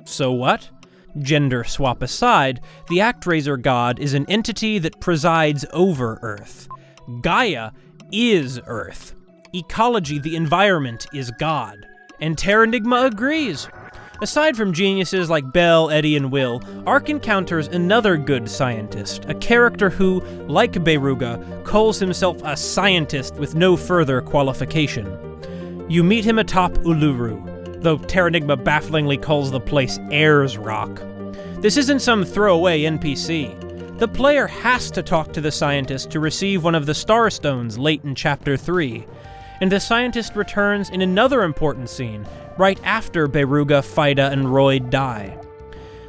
So what? Gender swap aside, the Actraiser god is an entity that presides over Earth. Gaia is Earth. Ecology, the environment, is God. And Terranigma agrees. Aside from geniuses like Belle, Eddie, and Will, Ark encounters another good scientist, a character who, like Beruga, calls himself a scientist with no further qualification. You meet him atop Uluru, though Terranigma bafflingly calls the place Ayers Rock. This isn't some throwaway NPC. The player has to talk to the scientist to receive one of the Star Stones late in Chapter 3, and the scientist returns in another important scene, right after Beruga, Phaida, and Royd die.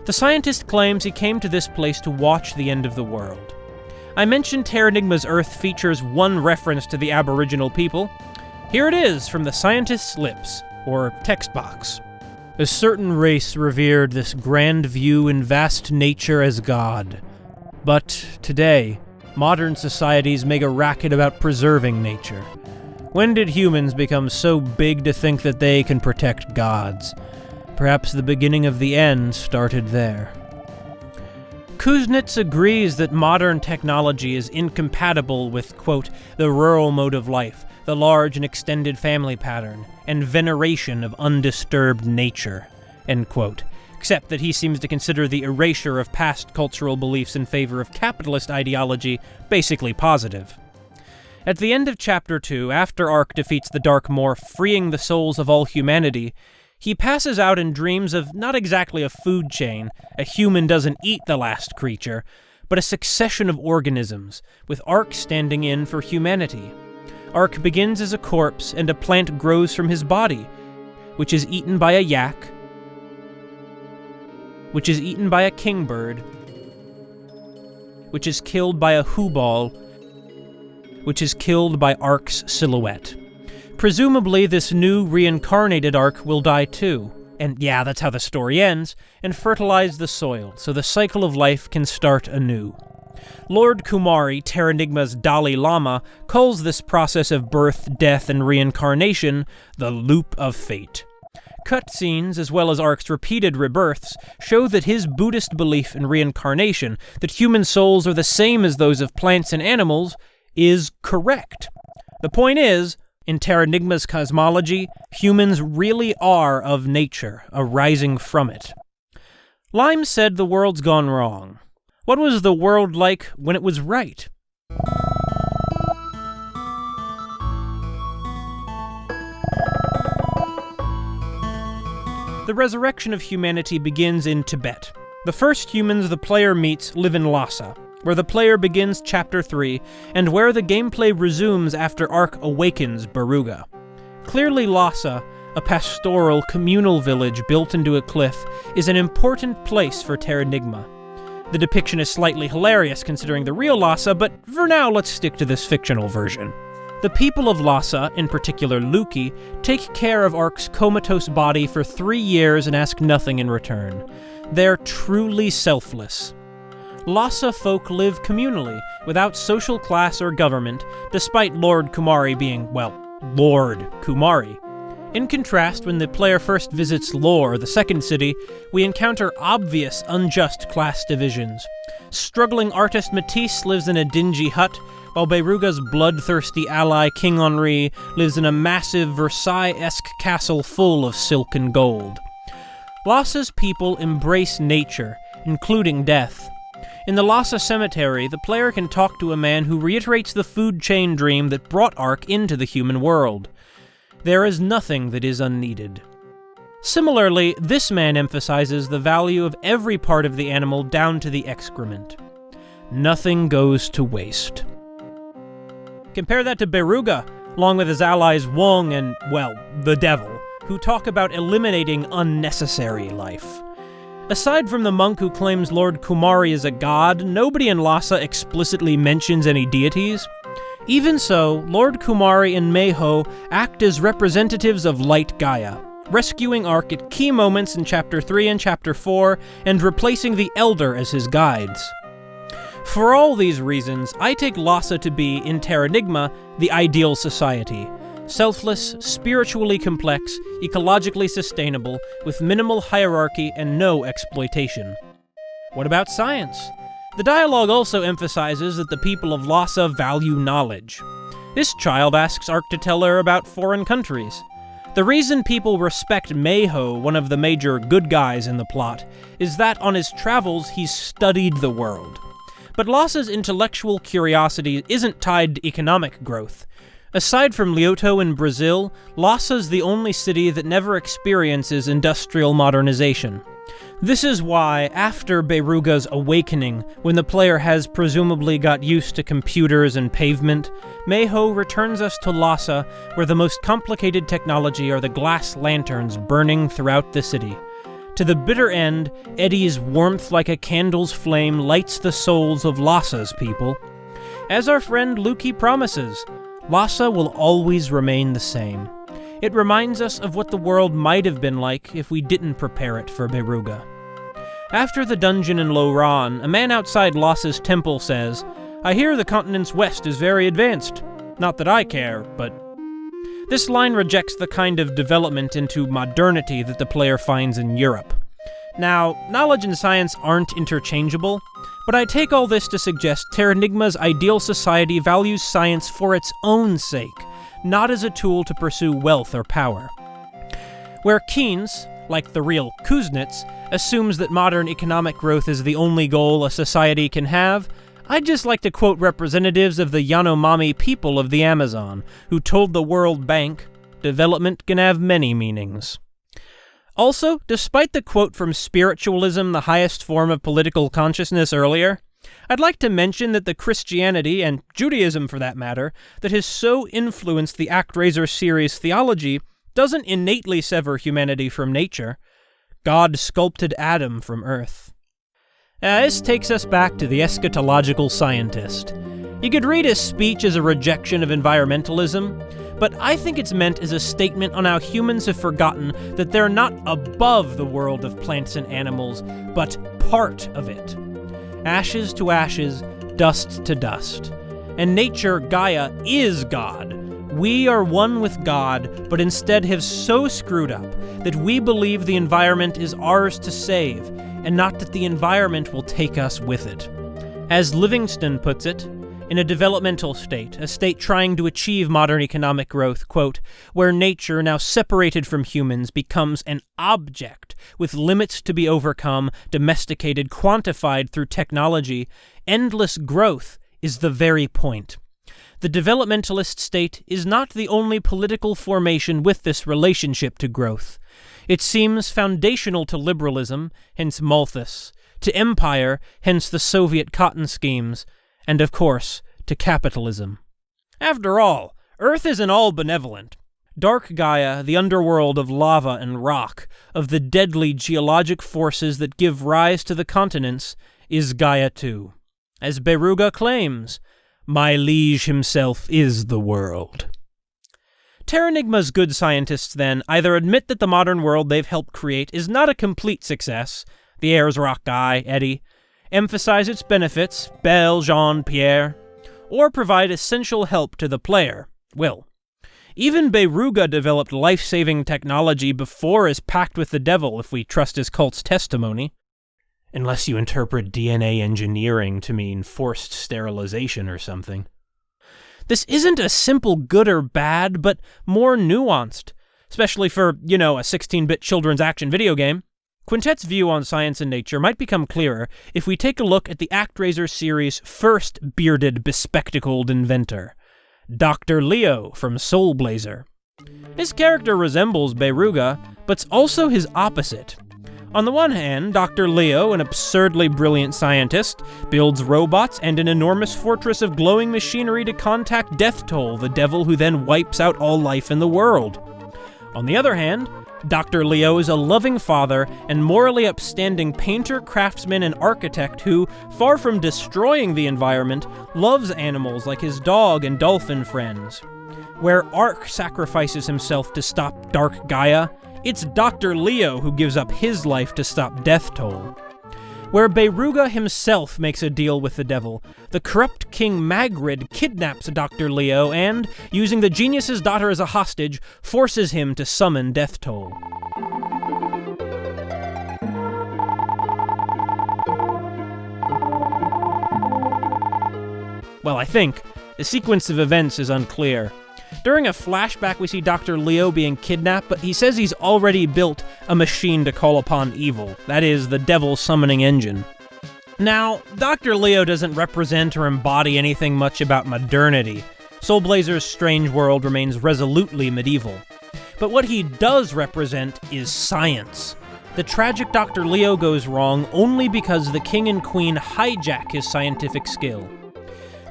The scientist claims he came to this place to watch the end of the world. I mentioned Terranigma's Earth features one reference to the Aboriginal people. Here it is from the scientist's lips, or text box. A certain race revered this grand view in vast nature as God. But today, modern societies make a racket about preserving nature. When did humans become so big to think that they can protect gods? Perhaps the beginning of the end started there. Kuznets agrees that modern technology is incompatible with, quote, the rural mode of life, the large and extended family pattern, and veneration of undisturbed nature, end quote. except that he seems to consider the erasure of past cultural beliefs in favor of capitalist ideology basically positive. At the end of Chapter 2, after Ark defeats the Dark Morph, freeing the souls of all humanity, he passes out and dreams of not exactly a food chain, a human doesn't eat the last creature, but a succession of organisms, with Ark standing in for humanity. Ark begins as a corpse, and a plant grows from his body, which is eaten by a yak, which is eaten by a kingbird, which is killed by a hooball, which is killed by Ark's silhouette. Presumably, this new reincarnated Ark will die too, and yeah, that's how the story ends, and fertilize the soil, so the cycle of life can start anew. Lord Kumari, Terranigma's Dalai Lama, calls this process of birth, death, and reincarnation the loop of fate. Cutscenes, as well as Ark's repeated rebirths, show that his Buddhist belief in reincarnation, that human souls are the same as those of plants and animals, is correct. The point is, in Terranigma's cosmology, humans really are of nature, arising from it. Lime said the world's gone wrong. What was the world like when it was right? The resurrection of humanity begins in Tibet. The first humans the player meets live in Lhasa, where the player begins Chapter 3, and where the gameplay resumes after Ark awakens Beruga. Clearly Lhasa, a pastoral, communal village built into a cliff, is an important place for Terranigma. The depiction is slightly hilarious considering the real Lhasa, but for now let's stick to this fictional version. The people of Lhasa, in particular Luki, take care of Ark's comatose body for 3 years and ask nothing in return. They're truly selfless. Lhasa folk live communally, without social class or government, despite Lord Kumari being, well, Lord Kumari. In contrast, when the player first visits Lore, the second city, we encounter obvious, unjust class divisions. Struggling artist Matisse lives in a dingy hut, while Beruga's bloodthirsty ally King Henri lives in a massive Versailles-esque castle full of silk and gold. Lhasa's people embrace nature, including death. In the Lhasa Cemetery, the player can talk to a man who reiterates the food chain dream that brought Ark into the human world. There is nothing that is unneeded. Similarly, this man emphasizes the value of every part of the animal down to the excrement. Nothing goes to waste. Compare that to Beruga, along with his allies Wong and, well, the devil, who talk about eliminating unnecessary life. Aside from the monk who claims Lord Kumari is a god, nobody in Lhasa explicitly mentions any deities. Even so, Lord Kumari and Meiho act as representatives of Light Gaia, rescuing Ark at key moments in Chapter 3 and Chapter 4, and replacing the Elder as his guides. For all these reasons, I take Lhasa to be, in Terranigma, the ideal society. Selfless, spiritually complex, ecologically sustainable, with minimal hierarchy and no exploitation. What about science? The dialogue also emphasizes that the people of Lhasa value knowledge. This child asks Ark to tell her about foreign countries. The reason people respect Meiho, one of the major good guys in the plot, is that on his travels he's studied the world. But Lhasa's intellectual curiosity isn't tied to economic growth. Aside from Lyoto in Brazil, Lhasa's the only city that never experiences industrial modernization. This is why, after Beruga's awakening, when the player has presumably got used to computers and pavement, Meiho returns us to Lhasa, where the most complicated technology are the glass lanterns burning throughout the city. To the bitter end, Eddie's warmth like a candle's flame lights the souls of Lhasa's people. As our friend Luki promises, Lhasa will always remain the same. It reminds us of what the world might have been like if we didn't prepare it for Beruga. After the dungeon in Loran, a man outside Lhasa's temple says, "I hear the continent's west is very advanced. Not that I care, but..." This line rejects the kind of development into modernity that the player finds in Europe. Now, knowledge and science aren't interchangeable, but I take all this to suggest Terranigma's ideal society values science for its own sake, not as a tool to pursue wealth or power. Where Keynes, like the real Kuznets, assumes that modern economic growth is the only goal a society can have, I'd just like to quote representatives of the Yanomami people of the Amazon, who told the World Bank, "Development can have many meanings." Also, despite the quote from spiritualism, the highest form of political consciousness, earlier, I'd like to mention that the Christianity, and Judaism for that matter, that has so influenced the Actraiser series theology doesn't innately sever humanity from nature. God sculpted Adam from earth. This takes us back to the eschatological scientist. You could read his speech as a rejection of environmentalism, but I think it's meant as a statement on how humans have forgotten that they're not above the world of plants and animals, but part of it. Ashes to ashes, dust to dust. And nature, Gaia, is God. We are one with God, but instead have so screwed up that we believe the environment is ours to save, and not that the environment will take us with it. As Livingston puts it, in a developmental state, a state trying to achieve modern economic growth, quote, where nature, now separated from humans, becomes an object with limits to be overcome, domesticated, quantified through technology, endless growth is the very point. The developmentalist state is not the only political formation with this relationship to growth. It seems foundational to liberalism, hence Malthus, to empire, hence the Soviet cotton schemes, and of course, to capitalism. After all, Earth isn't all benevolent. Dark Gaia, the underworld of lava and rock, of the deadly geologic forces that give rise to the continents, is Gaia too. As Beruga claims, "My liege himself is the world." Terranigma's good scientists, then, either admit that the modern world they've helped create is not a complete success, the heirs rock guy, Eddie, emphasize its benefits, Belle, Jean, Pierre, or provide essential help to the player, Will. Even Beruga developed life-saving technology before his pact with the devil, if we trust his cult's testimony. Unless you interpret DNA engineering to mean forced sterilization or something. This isn't a simple good or bad, but more nuanced, especially for, a 16-bit children's action video game. Quintet's view on science and nature might become clearer if we take a look at the Actraiser series' first bearded, bespectacled inventor, Dr. Leo from Soul Blazer. His character resembles Beruga, but's also his opposite. On the one hand, Dr. Leo, an absurdly brilliant scientist, builds robots and an enormous fortress of glowing machinery to contact Death Toll, the devil who then wipes out all life in the world. On the other hand, Dr. Leo is a loving father and morally upstanding painter, craftsman, and architect who, far from destroying the environment, loves animals like his dog and dolphin friends. Where Ark sacrifices himself to stop Dark Gaia, it's Dr. Leo who gives up his life to stop Death Toll. Where Beruga himself makes a deal with the devil, the corrupt King Magrid kidnaps Dr. Leo and, using the genius's daughter as a hostage, forces him to summon Death Toll. Well, I think the sequence of events is unclear. During a flashback, we see Dr. Leo being kidnapped, but he says he's already built a machine to call upon evil. That is, the devil's summoning engine. Now, Dr. Leo doesn't represent or embody anything much about modernity. Soul Blazer's strange world remains resolutely medieval. But what he does represent is science. The tragic Dr. Leo goes wrong only because the king and queen hijack his scientific skill.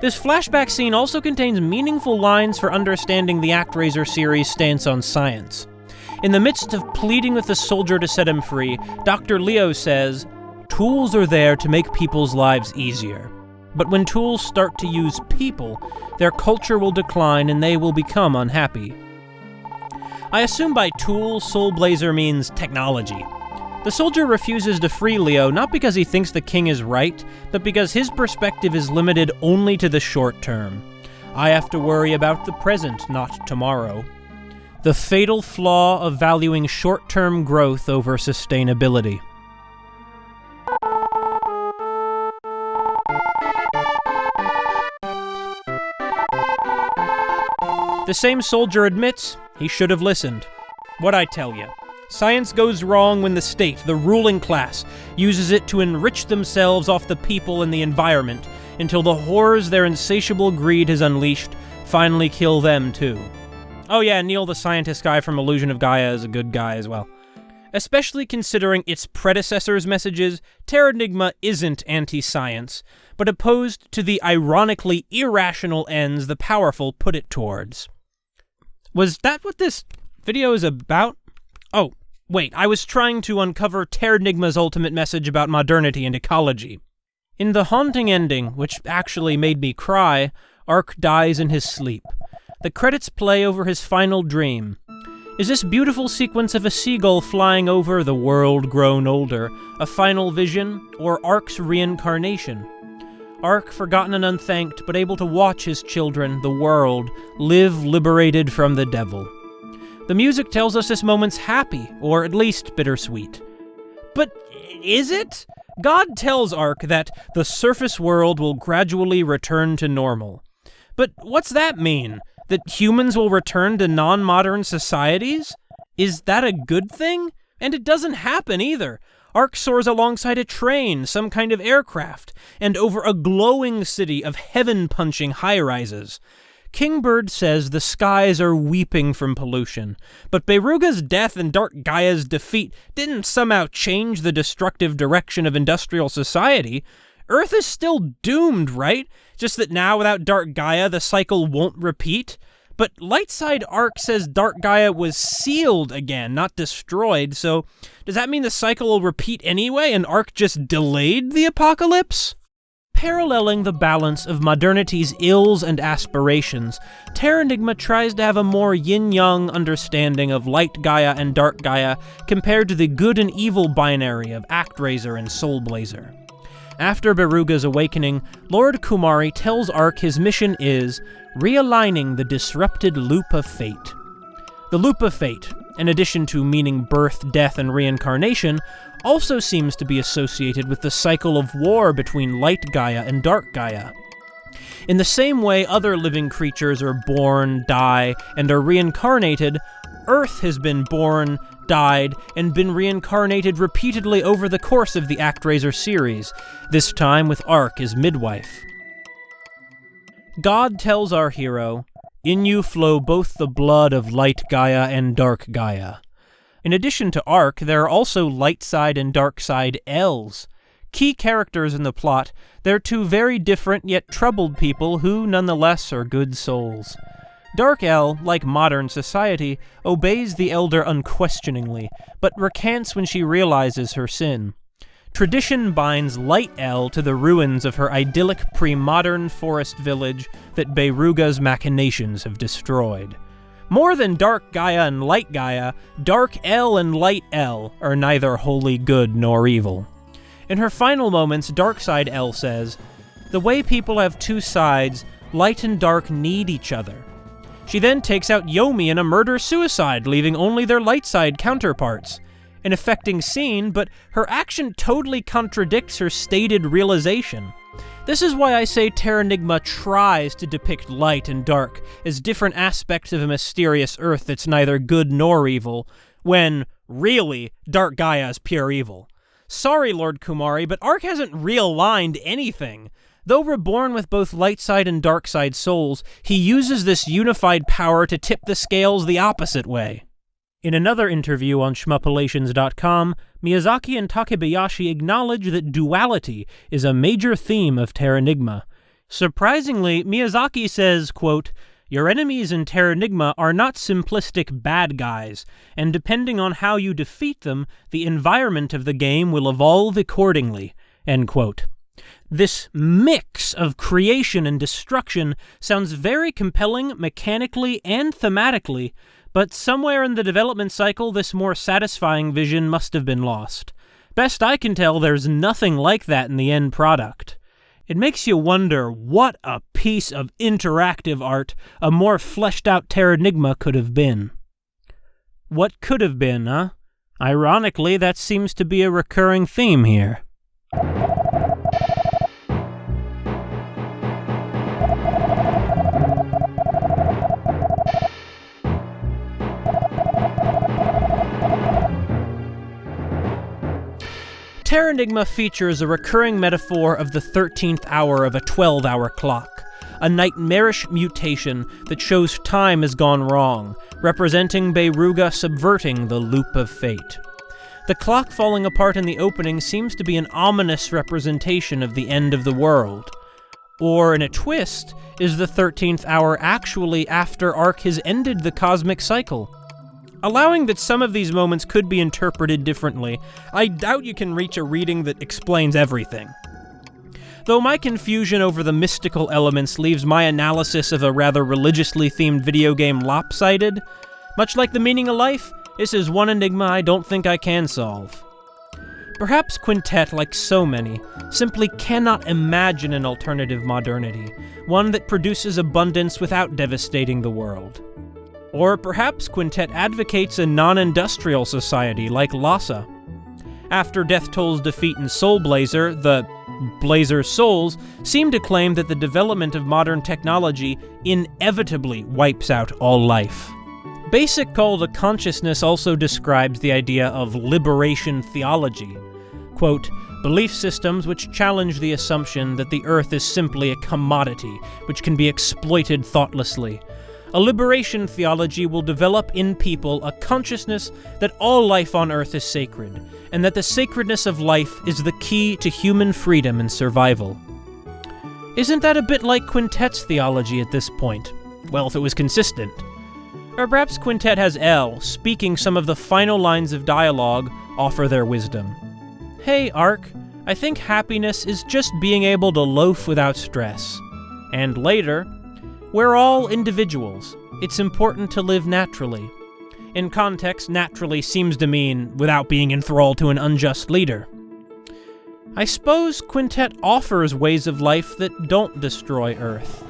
This flashback scene also contains meaningful lines for understanding the Actraiser series' stance on science. In the midst of pleading with the soldier to set him free, Dr. Leo says, "Tools are there to make people's lives easier. But when tools start to use people, their culture will decline and they will become unhappy." I assume by tool, Soul Blazer means technology. The soldier refuses to free Leo not because he thinks the king is right, but because his perspective is limited only to the short term. I have to worry about the present, not tomorrow. The fatal flaw of valuing short-term growth over sustainability. The same soldier admits he should have listened. What'd I tell you? Science goes wrong when the state, the ruling class, uses it to enrich themselves off the people and the environment, until the horrors their insatiable greed has unleashed finally kill them too. Oh yeah, Neale the scientist guy from Illusion of Gaia is a good guy as well. Especially considering its predecessor's messages, Terranigma isn't anti-science, but opposed to the ironically irrational ends the powerful put it towards. Was that what this video is about? Oh, wait, I was trying to uncover Terranigma's ultimate message about modernity and ecology. In the haunting ending, which actually made me cry, Ark dies in his sleep. The credits play over his final dream. Is this beautiful sequence of a seagull flying over the world grown older a final vision, or Ark's reincarnation? Ark, forgotten and unthanked, but able to watch his children, the world, live liberated from the devil. The music tells us this moment's happy, or at least bittersweet. But is it? God tells Ark that the surface world will gradually return to normal. But what's that mean? That humans will return to non-modern societies? Is that a good thing? And it doesn't happen either. Ark soars alongside a train, some kind of aircraft, and over a glowing city of heaven-punching high-rises. Kingbird says the skies are weeping from pollution, but Beruga's death and Dark Gaia's defeat didn't somehow change the destructive direction of industrial society. Earth is still doomed, right? Just that now without Dark Gaia, the cycle won't repeat. But Lightside Ark says Dark Gaia was sealed again, not destroyed, so does that mean the cycle will repeat anyway and Ark just delayed the apocalypse? Paralleling the balance of modernity's ills and aspirations, Terranigma tries to have a more yin-yang understanding of Light Gaia and Dark Gaia compared to the good and evil binary of Actraiser and Soulblazer. After Beruga's awakening, Lord Kumari tells Ark his mission is realigning the disrupted loop of fate. The loop of fate, in addition to meaning birth, death, and reincarnation, also seems to be associated with the cycle of war between Light Gaia and Dark Gaia. In the same way other living creatures are born, die, and are reincarnated, Earth has been born, died, and been reincarnated repeatedly over the course of the Actraiser series, this time with Ark as midwife. God tells our hero, "In you flow both the blood of Light Gaia and Dark Gaia." In addition to Ark, there are also Light Side and Dark Side L's. Key characters in the plot, they're two very different yet troubled people who, nonetheless, are good souls. Dark L, like modern society, obeys the Elder unquestioningly, but recants when she realizes her sin. Tradition binds Light L to the ruins of her idyllic pre-modern forest village that Beruga's machinations have destroyed. More than Dark Gaia and Light Gaia, Dark L and Light L are neither wholly good nor evil. In her final moments, Darkside L says, "The way people have two sides, light and dark need each other." She then takes out Yomi in a murder-suicide, leaving only their light side counterparts. An affecting scene, but her action totally contradicts her stated realization. This is why I say Terranigma tries to depict light and dark as different aspects of a mysterious Earth that's neither good nor evil, when, really, Dark Gaia is pure evil. Sorry, Lord Kumari, but Ark hasn't realigned anything. Though reborn with both light side and dark side souls, he uses this unified power to tip the scales the opposite way. In another interview on shmuppalations.com, Miyazaki and Takebayashi acknowledge that duality is a major theme of Terranigma. Surprisingly, Miyazaki says, quote, "Your enemies in Terranigma are not simplistic bad guys, and depending on how you defeat them, the environment of the game will evolve accordingly." End quote. This mix of creation and destruction sounds very compelling mechanically and thematically, but somewhere in the development cycle this more satisfying vision must have been lost. Best I can tell, there's nothing like that in the end product. It makes you wonder what a piece of interactive art a more fleshed-out Terranigma could have been. What could have been, huh? Ironically, that seems to be a recurring theme here. Terranigma features a recurring metaphor of the 13th hour of a 12-hour clock, a nightmarish mutation that shows time has gone wrong, representing Beiruga subverting the loop of fate. The clock falling apart in the opening seems to be an ominous representation of the end of the world. Or, in a twist, is the 13th hour actually after Ark has ended the cosmic cycle? Allowing that some of these moments could be interpreted differently, I doubt you can reach a reading that explains everything. Though my confusion over the mystical elements leaves my analysis of a rather religiously themed video game lopsided, much like the meaning of life, this is one enigma I don't think I can solve. Perhaps Quintet, like so many, simply cannot imagine an alternative modernity, one that produces abundance without devastating the world. Or perhaps Quintet advocates a non-industrial society like Lhasa. After Death Toll's defeat in Soul Blazer, the Blazer's souls seem to claim that the development of modern technology inevitably wipes out all life. Basic Call to Consciousness also describes the idea of liberation theology. Quote, belief systems which challenge the assumption that the Earth is simply a commodity which can be exploited thoughtlessly. A liberation theology will develop in people a consciousness that all life on Earth is sacred, and that the sacredness of life is the key to human freedom and survival. Isn't that a bit like Quintet's theology at this point? Well, if it was consistent. Or perhaps Quintet has L, speaking some of the final lines of dialogue, offer their wisdom. Hey, Ark, I think happiness is just being able to loaf without stress. And later, we're all individuals. It's important to live naturally. In context, naturally seems to mean without being enthralled to an unjust leader. I suppose Quintet offers ways of life that don't destroy Earth.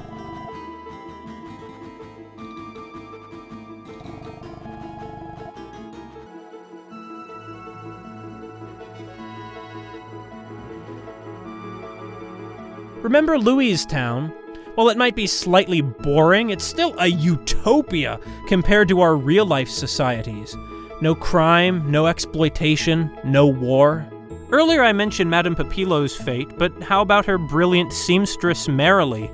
Remember Louis' town? While it might be slightly boring, it's still a utopia compared to our real-life societies. No crime, no exploitation, no war. Earlier I mentioned Madame Papillo's fate, but how about her brilliant seamstress Merrily?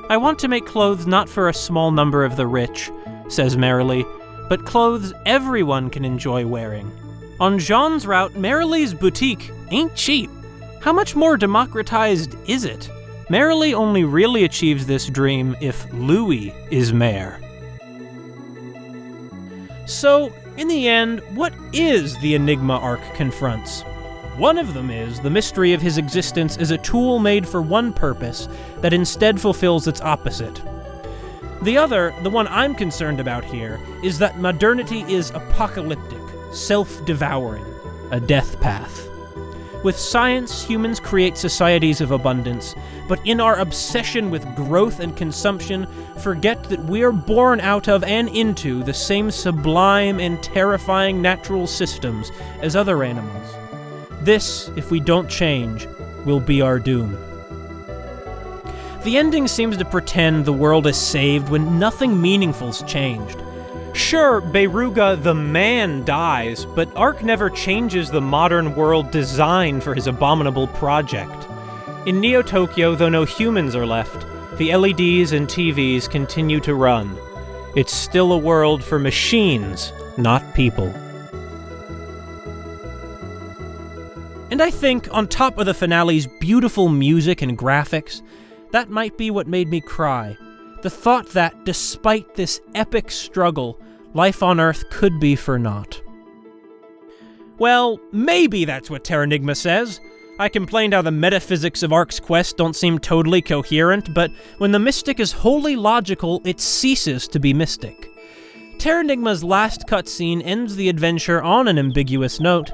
I want to make clothes not for a small number of the rich, says Merrily, but clothes everyone can enjoy wearing. On Jean's route, Merrily's boutique ain't cheap. How much more democratized is it? Merrily only really achieves this dream if Louis is mayor. So, in the end, what is the enigma Ark confronts? One of them is the mystery of his existence as a tool made for one purpose that instead fulfills its opposite. The other, the one I'm concerned about here, is that modernity is apocalyptic, self-devouring, a death path. With science, humans create societies of abundance, but in our obsession with growth and consumption, forget that we're born out of and into the same sublime and terrifying natural systems as other animals. This, if we don't change, will be our doom. The ending seems to pretend the world is saved when nothing meaningful's changed. Sure, Beiruga the man dies, but Ark never changes the modern world design for his abominable project. In Neo-Tokyo, though no humans are left, the LEDs and TVs continue to run. It's still a world for machines, not people. And I think, on top of the finale's beautiful music and graphics, that might be what made me cry. The thought that, despite this epic struggle, life on Earth could be for naught. Well, maybe that's what Terranigma says. I complained how the metaphysics of Ark's quest don't seem totally coherent, but when the mystic is wholly logical, it ceases to be mystic. Terranigma's last cutscene ends the adventure on an ambiguous note.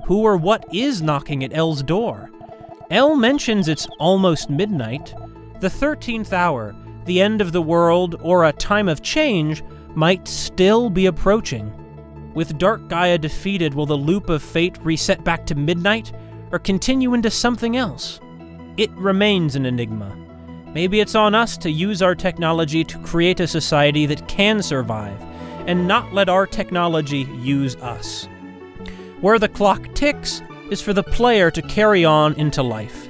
Who or what is knocking at L's door? L mentions it's almost midnight. The 13th hour, the end of the world, or a time of change, might still be approaching. With Dark Gaia defeated, will the loop of fate reset back to midnight, or continue into something else? It remains an enigma. Maybe it's on us to use our technology to create a society that can survive, and not let our technology use us. Where the clock ticks, is for the player to carry on into life.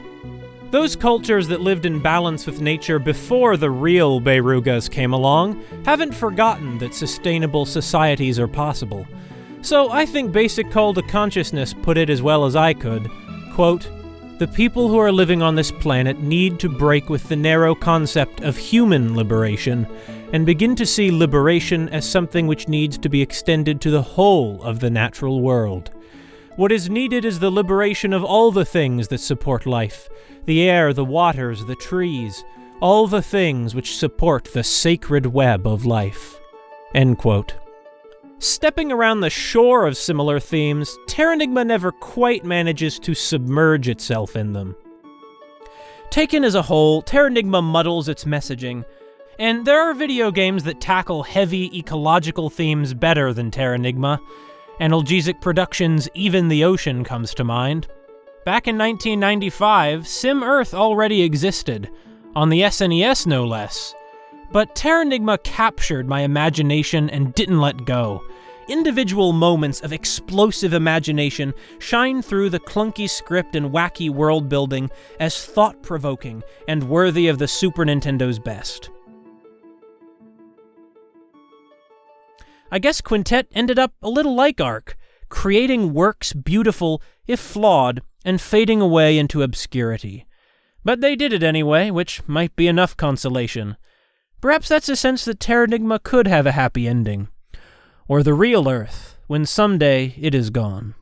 Those cultures that lived in balance with nature before the real Beirugas came along haven't forgotten that sustainable societies are possible. So I think Basic Call to Consciousness put it as well as I could. Quote, "The people who are living on this planet need to break with the narrow concept of human liberation and begin to see liberation as something which needs to be extended to the whole of the natural world. What is needed is the liberation of all the things that support life, the air, the waters, the trees, all the things which support the sacred web of life." End quote. Stepping around the shore of similar themes, Terranigma never quite manages to submerge itself in them. Taken as a whole, Terranigma muddles its messaging, and there are video games that tackle heavy ecological themes better than Terranigma. Analgesic Productions' Even the Ocean comes to mind. Back in 1995, SimEarth already existed, on the SNES no less. But Terranigma captured my imagination and didn't let go. Individual moments of explosive imagination shine through the clunky script and wacky world building as thought-provoking and worthy of the Super Nintendo's best. I guess Quintet ended up a little like Ark, creating works beautiful, if flawed, and fading away into obscurity. But they did it anyway, which might be enough consolation. Perhaps that's a sense that Terranigma could have a happy ending. Or the real Earth, when someday it is gone.